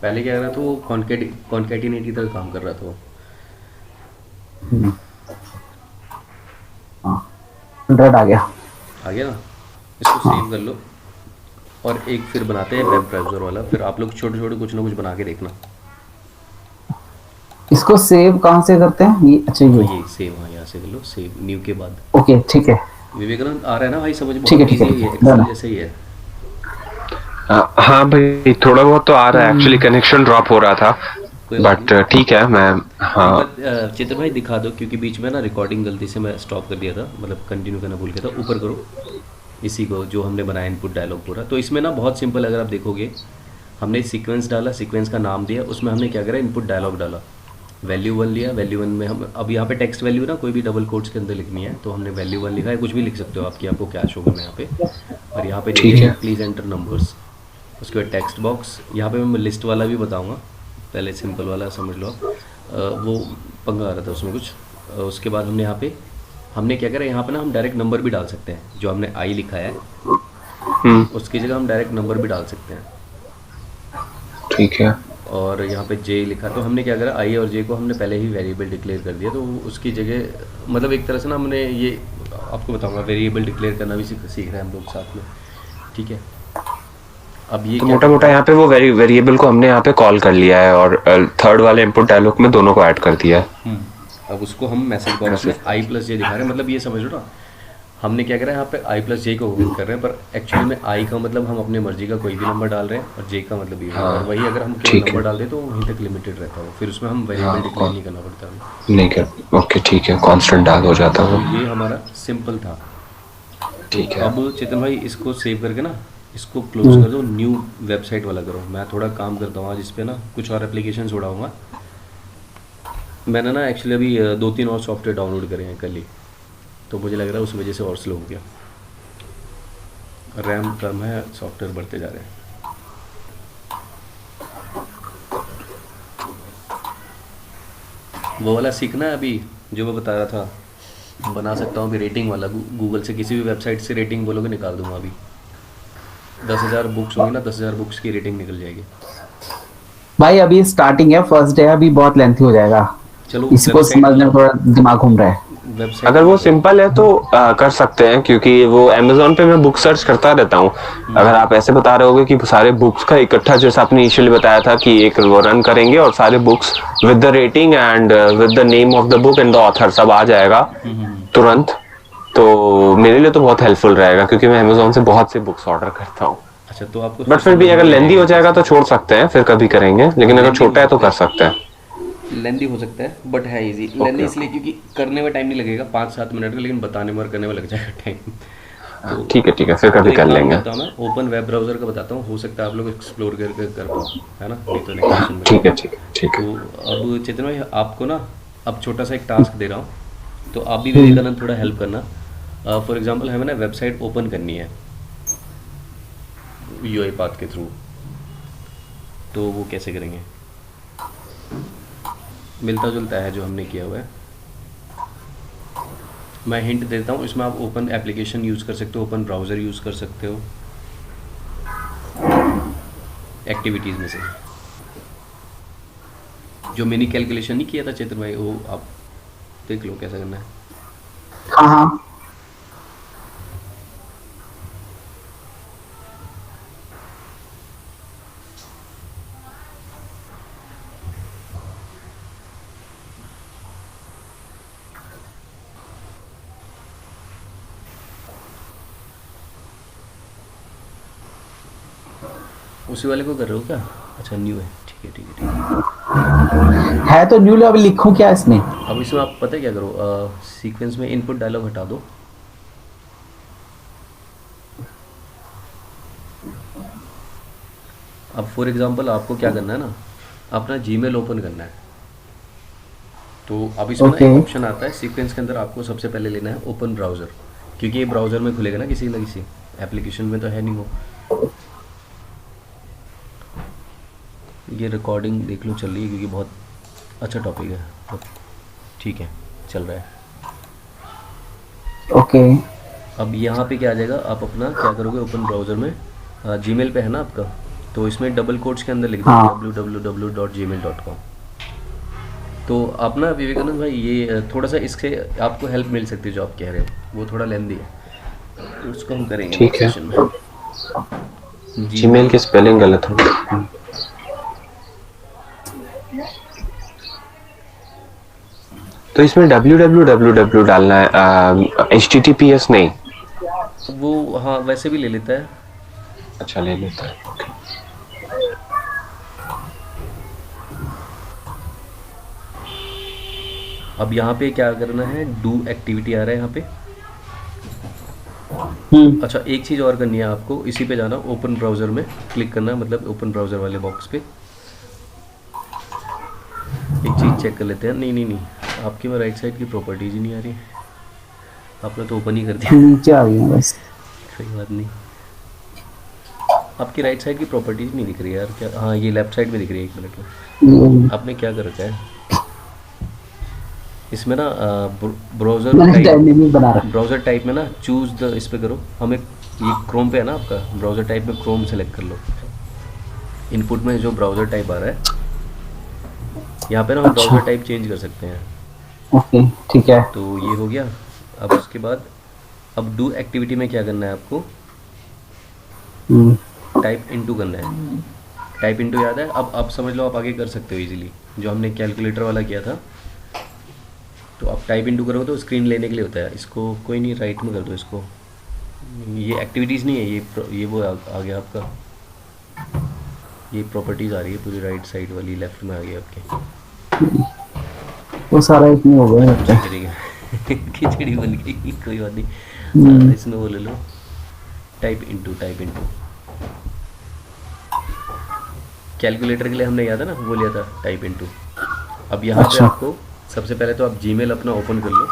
पहले क्या कर रहा था वो कॉन्केटिनेट की तरह काम कर रहा था वो। हम्म, हाँ 100 आ गया। आ गया ना, इसको सेव कर लो। और एक फिर बनाते हैं वेब ब्राउज़र वाला, फिर आप लोग छोटे छोटे कुछ ना कुछ बना के देखना। इसको सेव कहाँ से करते हैं ये? अच्छा हाँ ये। ये सेव, हाँ यहाँ से कर लो सेव, न्यू के बाद। ओके ठीक है। विवेकानंद आ रहा है ना भाई, समझ ठीक है बहुत ठीक ईजी है है ठीक ये, है एक्सेल डन। जैसे ही है। हाँ भाई, थोड़ा बहुत तो आ रहा है, एक्चुअली कनेक्शन ड्रॉप हो रहा था, कोई बात बट नहीं। ठीक है। मैं एक हाँ बार चित्र भाई दिखा दो, क्योंकि बीच में ना रिकॉर्डिंग गलती से मैं स्टॉप कर दिया था, मतलब कंटिन्यू करना भूल गया था। ऊपर करो इसी को जो हमने बनाया इनपुट डायलॉग पूरा। तो इसमें ना बहुत सिंपल, अगर आप देखोगे हमने सीक्वेंस डाला, सीक्वेंस का नाम दिया, उसमें हमने क्या करा, इनपुट डायलॉग डाला, वैल्यू 1 लिया। वैल्यू 1 में हम अब यहाँ पे टेक्स्ट वैल्यू ना कोई भी डबल कोट्स के अंदर लिखनी है, तो हमने वैल्यू 1 लिखा है, कुछ भी लिख सकते हो आपकी, आपको क्या शो करना है यहाँ पे। और यहाँ पे दे ठीक दिया है। कि प्लीज़ एंटर नंबर्स। उसके बाद टेक्स्ट बॉक्स, यहाँ पे मैं लिस्ट वाला भी बताऊँगा, पहले सिंपल वाला समझ लो आप। वो पंगा आ रहा था उसमें कुछ। उसके बाद हमने यहाँ पे हमने क्या करा, यहाँ पे ना हम डायरेक्ट नंबर भी डाल सकते हैं, जो हमने आई लिखा है हम्म। उसकी जगह हम डायरेक्ट नंबर भी डाल सकते हैं। ठीक है। और यहाँ पे जे लिखा, तो हमने क्या करा, आई और जे को हमने पहले ही वेरिएबल डिक्लेयर कर दिया, तो उसकी जगह मतलब एक तरह से ना हमने ये आपको बताऊंगा, वेरिएबल डिक्लेयर करना भी सीख रहे हैं हम लोग साथ में। ठीक है, अब ये तो क्या मोटा करता मोटा है। यहाँ पे वो वेरिएबल को हमने यहाँ पे कॉल कर लिया है और थर्ड वाले इनपुट डायलॉग में दोनों को ऐड कर दिया है। अब उसको हम मैसेज बॉक्स ऐसे। में आई प्लस जे दिखा रहे हैं, मतलब ये समझ लो ना, हमने क्या करा है यहाँ पे आई प्लस जे को कर रहे हैं, पर एक्चुअली में आई का मतलब हम अपने मर्जी का कोई भी नंबर डाल रहे हैं, और जे का मतलब ये है। और वही अगर हम केवल ठीक है। नंबर डाल दें तो वहीं तक लिमिटेड रहता है, फिर उसमें हम वेरिएबल डिक्लेयर नहीं करना पड़ता हमें। नहीं कर, ओके ठीक है, कांस्टेंट डाल हो जाता तो है। ये हमारा सिंपल था। तो ठीक है। अब चेतन भाई इसको सेव करके ना, इसको क्लोज कर दो, न्यू वेबसाइट वाला करो। मैं थोड़ा काम करता हूँ आज इस पे ना, कुछ और एप्लीकेशन जोड़ाऊँगा। मैंने ना एक्चुअली अभी 2-3 और सॉफ्टवेयर डाउनलोड करे हैं कल ही, तो मुझे लग रहा है उस वजह से और स्लो हो गया। रैम कम है, सॉफ्टवेयर बढ़ते जा रहे हैं। वो वाला सीखना है अभी, जो मैं बता रहा था, बना सकता हूँ अभी रेटिंग वाला। गूगल से किसी भी वेबसाइट से रेटिंग बोलोगे निकाल दूंगा अभी। 10,000 बुक्स होंगी ना, 10,000 बुक्स की रेटिंग निकल जाएगी। भाई अभी स्टार्टिंग है, फर्स्ट डे, अभी बहुत लेंथी हो जाएगा। चलो इसको वेबसाइट समझने वाला, में थोड़ा दिमाग घूम रहा है। वेबसाइट अगर वाला वो करो। सिंपल है तो कर सकते हैं, क्योंकि वो अमेजोन पे मैं बुक सर्च करता रहता हूँ। अगर आप ऐसे बता रहे होगे कि सारे बुक्स का इकट्ठा, जैसे आपने इनिशियली बताया था कि एक वो रन करेंगे और सारे books with the rating and with the name of the book and the author सब आ जाएगा तुरंत, तो मेरे लिए तो बहुत हेल्पफुल रहेगा, क्योंकि मैं अमेजोन से बहुत से बुक्स ऑर्डर करता हूँ। अच्छा, तो आपको बट फिर भी समझ अगर नहीं लेंदी आएगा हो जाएगा तो कैसे। छोड़ सकते हैं, फिर कभी करेंगे, लेकिन अगर लेंदी हो छोटा है तो सकता कर सकते हैं। है, लेंदी हो सकता है, बट है इजी। लेंदी ओके इसलिए क्योंकि करने में टाइम नहीं लगेगा 5-7 मिनट का, लेकिन बताने में और करने में लग जाएगा टाइम। तो ठीक है, फिर तो कभी एक कर काम लेंगे। करता हूँ मैं, ओपन वेब ब्राउज़र का बताता हूँ, हो सकता है आप लोग एक्सप्लोर करके कर पाओ, है ना, नहीं तो नेक्स्ट सेशन में ठीक है करेंगे। ठीक है ठीक है। तो अब चेतन भाई आपको ना, अब छोटा सा एक टास्क दे रहा हूँ, तो आप भी विवेकानंद थोड़ा हेल्प करना। फॉर एग्जांपल हमें ना वेबसाइट ओपन करनी है यूआई पाथ के थ्रू, तो वो कैसे करेंगे। मिलता जुलता है जो हमने किया हुआ है, मैं हिंट देता हूँ। इसमें आप ओपन एप्लीकेशन यूज़ कर सकते हो, ओपन ब्राउज़र यूज़ कर सकते हो एक्टिविटीज़ में से। जो मैंने कैलकुलेशन नहीं किया था चेतन भाई, वो आप देख लो कैसा करना है। हाँ हाँ उसी वाले को कर रहे हो क्या? अच्छा न्यू है, ठीक है ठीक है ठीक है। है तो न्यू लेवल लिखूं क्या इसमें? अब इसमें आप पता है क्या करो, सीक्वेंस में इनपुट डायलॉग हटा दो। अब फॉर एग्जांपल आपको क्या करना है ना, अपना जीमेल ओपन करना है। तो अब इसमें ना ओके एक ऑप्शन आता है सीक्वेंस के अंदर, आपको सबसे पहले लेना है ओपन ब्राउज़र, क्योंकि ये ब्राउज़र में खुलेगा ना, किसी ना किसी एप्लीकेशन में तो है नहीं वो। ये रिकॉर्डिंग देख लो चल रही है, क्योंकि बहुत अच्छा टॉपिक है, बहुत ठीक है चल रहा है। ओके अब यहाँ पे क्या आ जाएगा, आप अपना क्या करोगे, ओपन ब्राउज़र में जीमेल पे है ना आपका, तो इसमें डबल कोट्स के अंदर लिख दो हाँ www.gmail.com। तो आप ना विवेकानंद भाई ये थोड़ा सा इससे आपको हेल्प मिल सकती है जो आप कह रहे हो, वो थोड़ा लेंदी है, तो उसको हम करेंगे ठीक नेक्स्ट है। सेशन में। जीमेल की स्पेलिंग गलत है। तो इसमें www डालना है, https नहीं। वो हाँ वैसे भी ले लेता है। अच्छा, ले लेता है। अब यहाँ पे क्या करना है, डू एक्टिविटी आ रहा है यहाँ पे। अच्छा एक चीज़ और करनी है आपको, इसी पे जाना, ओपन ब्राउज़र में क्लिक करना, मतलब ओपन ब्राउज़र वाले बॉक्स पे। एक चीज़ चेक कर लेते हैं। नहीं नहीं नहीं, आपके में राइट साइड की प्रॉपर्टीज ही नहीं आ रही, आपने तो ओपन ही कर दिया। नीचे आ गई है बस। कोई बात नहीं, आपकी राइट साइड की प्रॉपर्टीज नहीं दिख रही यार, क्या? हाँ ये लेफ्ट साइड में दिख रही है, 1 मिनट में। आपने क्या कर रखा है इसमें ना, ब्राउज़र मैंने टाइप, डायनेमिक बना रखा ब्राउज़र टाइप में ना चूज़ द, इस पे करो। हमें ये क्रोम पे है ना आपका, ब्राउज़र टाइप में क्रोम सेलेक्ट कर लो। इनपुट में जो ब्राउज़र टाइप आ रहा है यहाँ पे ना, हम अच्छा। ब्राउज़र टाइप चेंज कर सकते हैं। ओके ठीक है। तो ये हो गया। अब उसके बाद अब डू एक्टिविटी में क्या करना है आपको, टाइप इनटू करना है। टाइप इनटू याद है? अब समझ लो, आप आगे कर सकते हो इजीली, जो हमने कैलकुलेटर वाला किया था। तो आप टाइप इनटू करोगे तो स्क्रीन लेने के लिए होता है, इसको कोई नहीं, राइट में कर दो इसको। ये एक्टिविटीज़ नहीं है, ये वो आ गया आपका, ये प्रॉपर्टीज़ आ रही है पूरी राइट साइड वाली, लेफ्ट में आ गई आपके। वो सारा इसमें हो गया लगता है। खिचड़ी बन गई, कोई बात नहीं। इसमें वो ले लो, टाइप इनटू। कैलकुलेटर के लिए हमने याद है ना, वो लिया था टाइप इनटू। अब यहाँ पे अच्छा। आपको सबसे पहले तो आप जीमेल अपना ओपन कर लो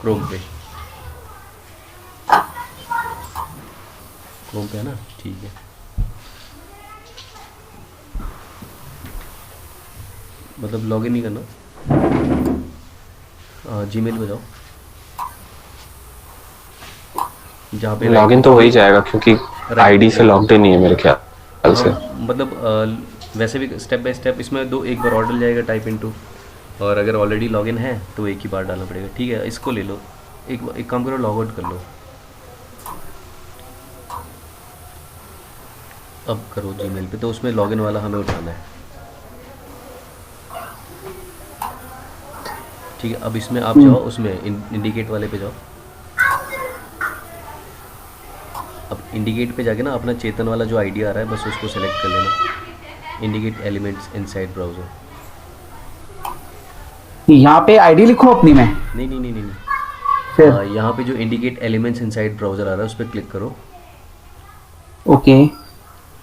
क्रोम पे। क्रोम पे है ना, ठीक है। मतलब लॉगिन नहीं करना, जीमेल पे जाओ, जहाँ पे लॉगिन तो हो ही जाएगा क्योंकि आईडी से लॉग्ड इन नहीं है मेरे ख्याल से। मतलब वैसे भी स्टेप बाय स्टेप इसमें दो, एक बार और डल जाएगा टाइप इनटू, और अगर ऑलरेडी लॉगिन है तो एक ही बार डालना पड़ेगा। ठीक है, इसको ले लो, एक काम करो, लॉग आउट कर लो। अब करो जीमेल पे, तो उसमें लॉगिन वाला हमें उठाना है। ठीक है, अब इसमें आप जाओ, उसमें इंडिकेट वाले पे जाओ। अब इंडिकेट पे जाके ना अपना चेतन वाला जो आईडी आ रहा है, बस उसको सेलेक्ट कर लेना, इंडिकेट एलिमेंट्स इनसाइड ब्राउज़र। यहाँ पे आईडी लिखो अपनी में। नहीं नहीं नहीं नहीं, फिर यहाँ पे जो इंडिकेट एलिमेंट्स इनसाइड ब्राउज़र आ रहा है उस पर क्लिक करो। ओके,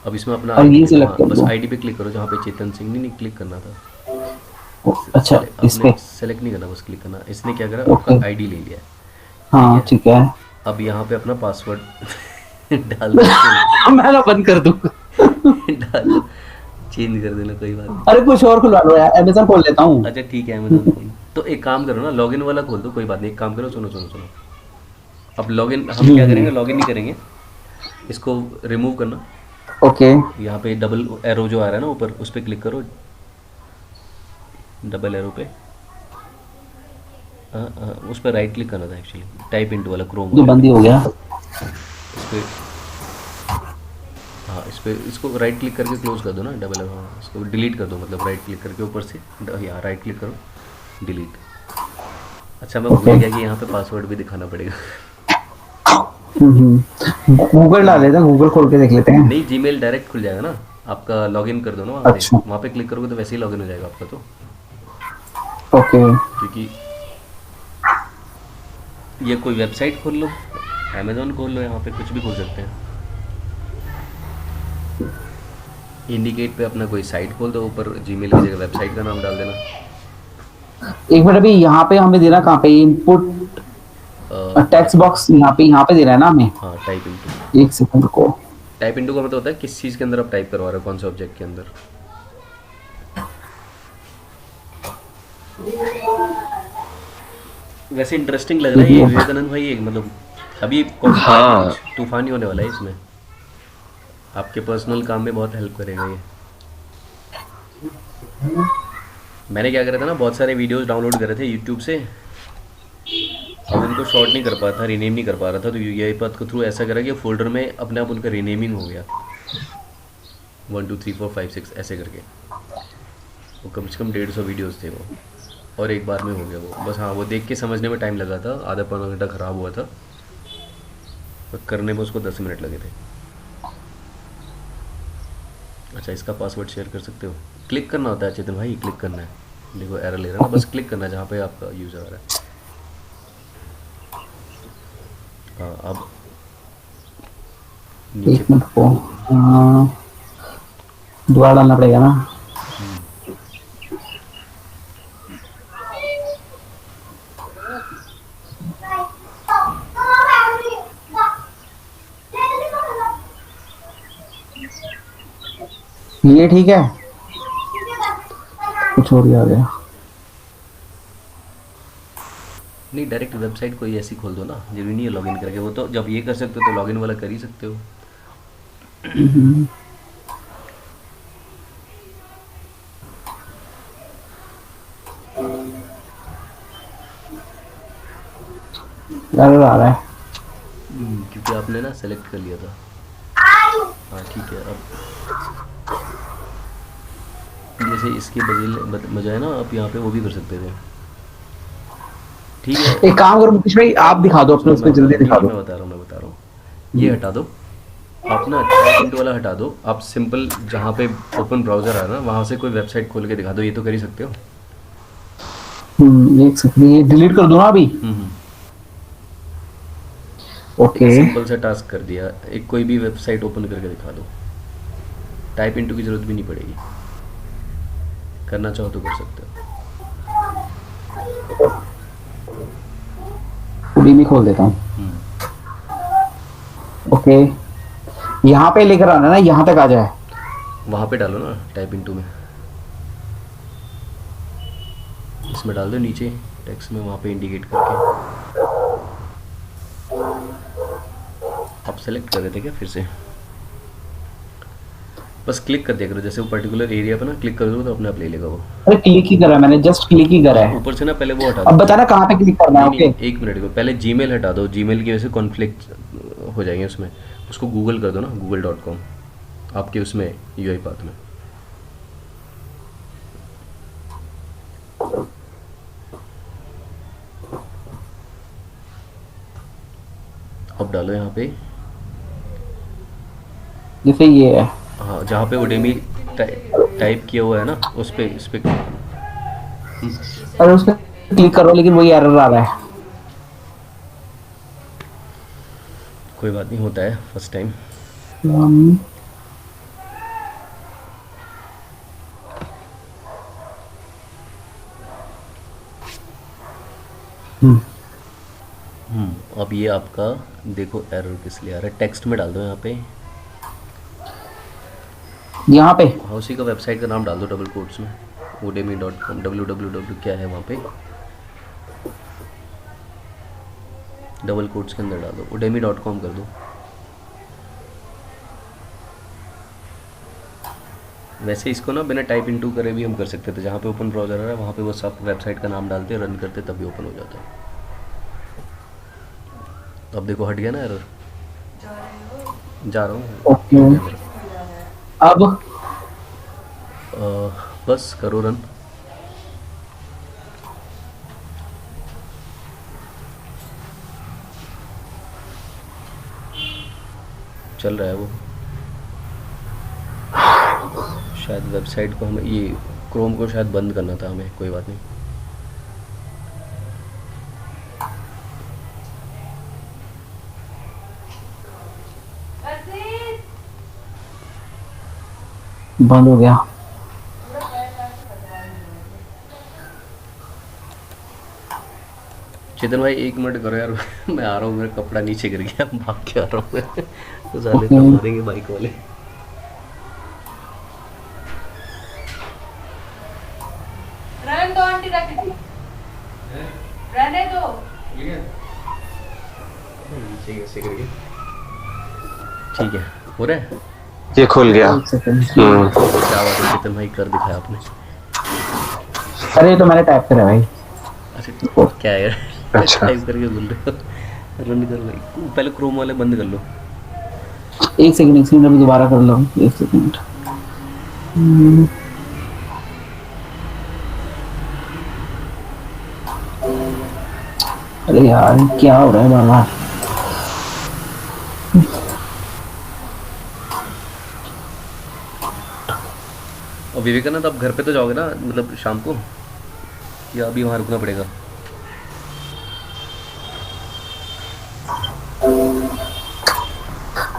अब इसमें अपना और ये आईडी, select कर बस दो। आईडी पे क्लिक करो जहाँ पे चेतन सिंह, नहीं क्लिक करना था। अच्छा इस पे। सेलेक्ट नहीं करना, बस क्लिक करना। इसने क्या करा, ओके। आपका आईडी ले लिया है। हाँ ठीक है। अब यहाँ पे अपना पासवर्ड डाल दो। मैं ना बंद कर दूँ। डाल दो, चेंज कर देना, कोई बात नहीं। अरे कुछ और खुलवा लो यार, अमेज़न खोल लेता हूँ। अच्छा ठीक है, अमेज़न। तो एक काम करो ना, लॉगिन वाला खोल दो, कोई बात नहीं। एक काम करो, सुनो सुनो सुनो, अब लॉगिन हम क्या करेंगे, लॉगिन नहीं करेंगे, इसको रिमूव करना। ओके यहाँ पे डबल एरो जो आ रहा है ना ऊपर, उस पर क्लिक करो, डबल एरो पे। उस पर राइट क्लिक करना था एक्चुअली, टाइप इनटू वाला क्रोम जो बंद ही हो गया। इस पे, हाँ इस पे, इसको राइट क्लिक करके क्लोज कर दो ना, डबल एरो। हाँ इसको डिलीट कर दो, मतलब राइट क्लिक करके ऊपर से यहाँ राइट क्लिक करो, डिलीट। अच्छा मैं भूल गया कि यहाँ पे पासवर्ड भी दिखाना पड़ेगा। गूगल डाल लेते हैं, गूगल खोल के देख लेते हैं। नहीं, जीमेल डायरेक्ट खुल जाएगा ना आपका, लॉगिन कर दो ना वहाँ पे। अच्छा। वहाँ पे क्लिक करोगे तो वैसे ही लॉगिन हो जाएगा आपका। तो ओके क्योंकि ये कोई वेबसाइट खोल लो, अमेज़न खोल लो, यहाँ पे कुछ भी खोल सकते हैं। इंडिकेट पे अपना कोई साइट खोल दो, ऊपर जीमेल की जगह वेबसाइट का नाम डाल देना। एक मिनट, अभी यहाँ पे हमें देना कहाँ पे, इनपुट टेक्स्ट बॉक्स यहाँ पे दे रहा है ना हमें। हाँ टाइप इनटू। एक सेकंड को। टाइप इनटू का मतलब होता है किस चीज़ के अंदर आप टाइप करवा रहे हो, कौन से ऑब्जेक्ट के अंदर। वैसे इंटरेस्टिंग लग रहा है ये विवेकानंद भाई, एक मतलब अभी हाँ। तूफान ही होने वाला है इसमें। आपके पर्सनल काम में बहुत हेल्प करेगा ये। मैंने क्या करा था ना, बहुत सारे वीडियोस डाउनलोड करे थे यूट्यूब से, अब उनको शॉर्ट नहीं कर पाता, रीनेम नहीं कर पा रहा था, तो यही बात को थ्रू ऐसा करा कि फोल्डर में अपने आप उनका रीनेमिंग हो गया, 1 2 3 4 5 6 ऐसे करके। वो कम से कम 150 वीडियोस थे वो, और एक बार में हो गया वो। बस हाँ, वो देख के समझने में टाइम लगा था, आधा पौना घंटा ख़राब हुआ था, और करने में उसको 10 मिनट लगे थे। अच्छा, इसका पासवर्ड शेयर कर सकते हो? क्लिक करना होता है चेतन भाई, क्लिक करना है। देखो एरर ले रहा है ना, बस क्लिक करना है जहाँ पे आपका यूज़र आ रहा है। हाँ, अब नीचे एक मिनट को दोबारा डालना पड़ेगा ना। ये ठीक है, कुछ और ही आ गया। नहीं, डायरेक्ट वेबसाइट कोई ऐसी खोल दो ना, जरूरी नहीं है लॉगिन करके। वो तो जब ये कर सकते हो तो लॉगिन वाला कर ही सकते हो। एरर आ रहा है। क्योंकि आपने ना सेलेक्ट कर लिया था। हाँ ठीक है, अब जैसे इसके बजाय ना आप यहाँ पे वो भी कर सकते थे। ठीक है, एक काम करो मुकेश भाई, आप दिखा दो अपने, उसमें जल्दी दिखा दो। मैं बता रहा हूँ, ये हटा दो आप ना, टाइप इनटू वाला हटा दो आप। सिंपल जहाँ पे ओपन ब्राउज़र आ रहा है ना, वहाँ से कोई वेबसाइट खोल के दिखा दो, ये तो कर ही सकते हो। एक सेकंड, ये डिलीट कर दो ना अभी। ओके, सिंपल सा टास्क कर दिया, एक कोई भी वेबसाइट ओपन करके दिखा दो, टाइप इनटू की ज़रूरत भी नहीं पड़ेगी, करना चाहो तो कर सकते हो। भी खोल देता हूँ। ओके, यहाँ पे लिख रहा है ना, यहाँ तक आ जाए। वहाँ पे डालो ना, टाइप इनटू में, इसमें डाल दो नीचे टेक्स्ट में, वहाँ पे इंडिकेट करके। आप सेलेक्ट कर रहे थे क्या फिर से? बस क्लिक कर दिया करो, जैसे वो पर्टिकुलर एरिया पे ना क्लिक कर दो तो अपने आप ले लेगा वो। अरे क्लिक ही करा मैंने, जस्ट क्लिक ही करा है। ऊपर से ना पहले वो हटा अब दो। बताना कहाँ पे क्लिक करना है। नहीं, ओके, एक मिनट को पहले जीमेल हटा दो, जीमेल की वजह से कॉन्फ्लिक्ट हो जाएंगे उसमें। उसको गूगल कर दो ना, google.com आपके उसमें यूआई पाथ में। अब डालो यहाँ पे, जैसे ये है। हाँ जहाँ पे उडेमी टाइप किया हुआ है ना, उस पे इस पे। अरे उस पर क्लिक कर रहा हूँ, लेकिन वही एरर आ रहा है। कोई बात नहीं, होता है फर्स्ट टाइम। अब ये आपका देखो एरर किस लिए आ रहा है, टेक्स्ट में डाल दो यहाँ पे। यहाँ पे हाँ, उसी का वेबसाइट का नाम डाल दो डबल कोट्स में, udemy.com, www क्या है वहाँ पे, डबल कोट्स के अंदर डाल दो, udemy.com कर दो। वैसे इसको ना बिना टाइप इनटू करे भी हम कर सकते थे, जहाँ पे ओपन ब्राउज़र है वहाँ पे वो सब वेबसाइट का नाम डालते रन करते तभी ओपन हो जाता है। अब देखो हट गया ना एरर, जा रहा हूँ। ओके, अब बस करो रन। चल रहा है वो, शायद वेबसाइट को हमें, ये क्रोम को शायद बंद करना था हमें, कोई बात नहीं। बंद हो गया। चेतन भाई 1 मिनट करो यार मैं आ रहा हूँ, मेरा कपड़ा नीचे गिर गया, भाग के आ रहा हूँ मैं तो साले तो मारेंगे बाइक वाले। रहने दो आंटी, रख दी रहने दो। नीचे कैसे गिर गया? ठीक है, हो रहा है। ये खुल गया। एक सेकंड। क्या बात है चेतन भाई, कर दिखाया आपने। अरे ये तो मैंने टाइप करा भाई। अच्छा क्या है यार, अच्छा। टाइप करके बोल रहे हो। रन कर भाई, पहले क्रोम वाले बंद कर लो। एक सेकंड अभी दोबारा कर लो, एक सेकंड। अरे यार क्या हो रहा है बार बार। और विवेकानंद आप घर पे तो जाओगे ना, मतलब शाम को, या अभी वहाँ रुकना पड़ेगा?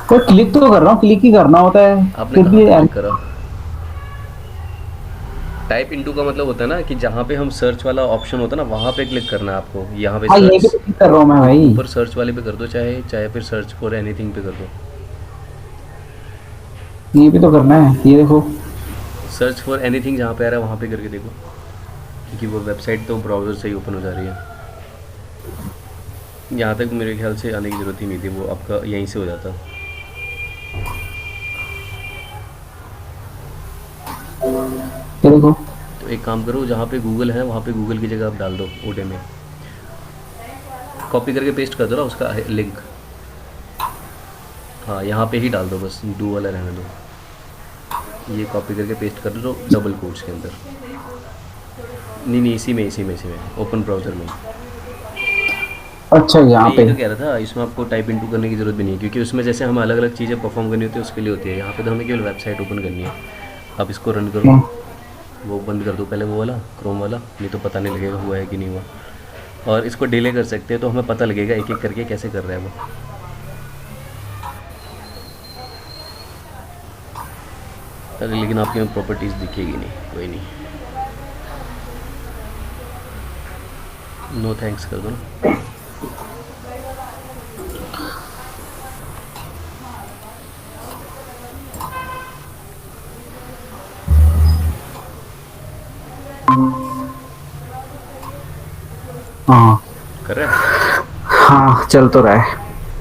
तो क्लिक तो कर रहा हूँ, क्लिक ही करना होता है आपने फिर कहाँ भी पे यार। क्लिक करा? टाइप इनटू का मतलब होता है ना कि जहाँ पे हम सर्च वाला ऑप्शन होता है ना, वहाँ पे क्लिक करना है आपको। यहाँ पे हाँ यही पे सर्च, तो क्लिक कर रहा हूँ मैं भाई। ऊपर सर्च वाले पे कर दो, चाहे चाहे फिर सर्च फॉर एनीथिंग पे कर दो। ये भी तो करना है, ये देखो। सर्च फॉर एनीथिंग जहाँ पे आ रहा है वहाँ पे करके देखो, क्योंकि वो वेबसाइट तो ब्राउज़र से ही ओपन हो जा रही है। यहाँ तक मेरे ख्याल से आने की ज़रूरत ही नहीं थी, वो आपका यहीं से हो जाता। ये देखो। तो एक काम करो, जहाँ पे गूगल है वहाँ पे गूगल की जगह आप डाल दो ओडे में, कॉपी करके पेस्ट कर दो ना उसका लिंक। हाँ यहाँ पे ही डाल दो, बस डू वाला रहने दो। ये कॉपी करके पेस्ट कर दो डबल कोट्स के अंदर। नहीं नहीं, इसी में ओपन ब्राउज़र में। अच्छा यहाँ मैं पे। ये तो कह रहा था, इसमें आपको टाइप इनटू करने की ज़रूरत भी नहीं है, क्योंकि उसमें जैसे हमें अलग अलग चीज़ें परफॉर्म करनी होती है उसके लिए होती है। यहाँ पे तो हमें केवल वेबसाइट ओपन करनी है। आप इसको रन करो, वो बंद कर दो पहले, वो वाला क्रोम वाला, नहीं तो पता नहीं लगेगा हुआ है कि नहीं हुआ। और इसको डिले कर सकते हैं तो हमें पता लगेगा एक एक करके कैसे कर रहा है वो। अरे लेकिन आपके में प्रॉपर्टीज़ दिखेगी नहीं, कोई नहीं, नो थैंक्स कर दो ना। हाँ कर रहा है। हाँ चल तो रहा है।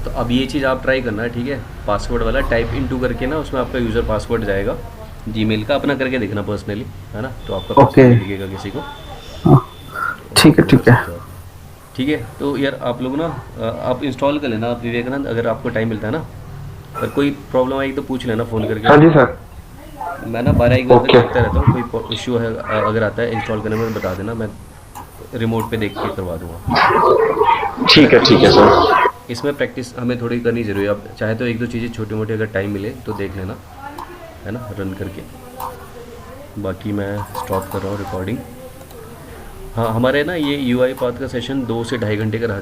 तो अब ये चीज़ आप ट्राई करना, ठीक है? पासवर्ड वाला टाइप इनटू करके ना, उसमें आपका यूज़र पासवर्ड जाएगा जीमेल का, अपना करके देखना पर्सनली, है ना? तो आपका ओके। पासवर्ड दिखेगा किसी को। हाँ, ठीक है ठीक है। ठीक है, तो यार आप लोग ना आप इंस्टॉल कर लेना विवेकानंद, अगर आपको टाइम मिलता है ना। पर कोई प्रॉब्लम आएगी तो पूछ लेना फ़ोन करके। हाँ जी सर। मैं ना 12-1 बजे तक ओके। देखता रहता हूँ, कोई इशू है अगर आता है इंस्टॉल करने में बता देना, मैं रिमोट पे देख के करवा दूँगा। ठीक है सर। इसमें प्रैक्टिस हमें थोड़ी करनी ज़रूरी है। अब चाहे तो एक दो चीज़ें छोटी मोटी अगर टाइम मिले तो देख लेना, है ना, रन करके। बाकी मैं स्टॉप कर रहा हूँ रिकॉर्डिंग। हाँ, हमारे ना ये UI पाथ का सेशन 2 से ढाई घंटे का रहा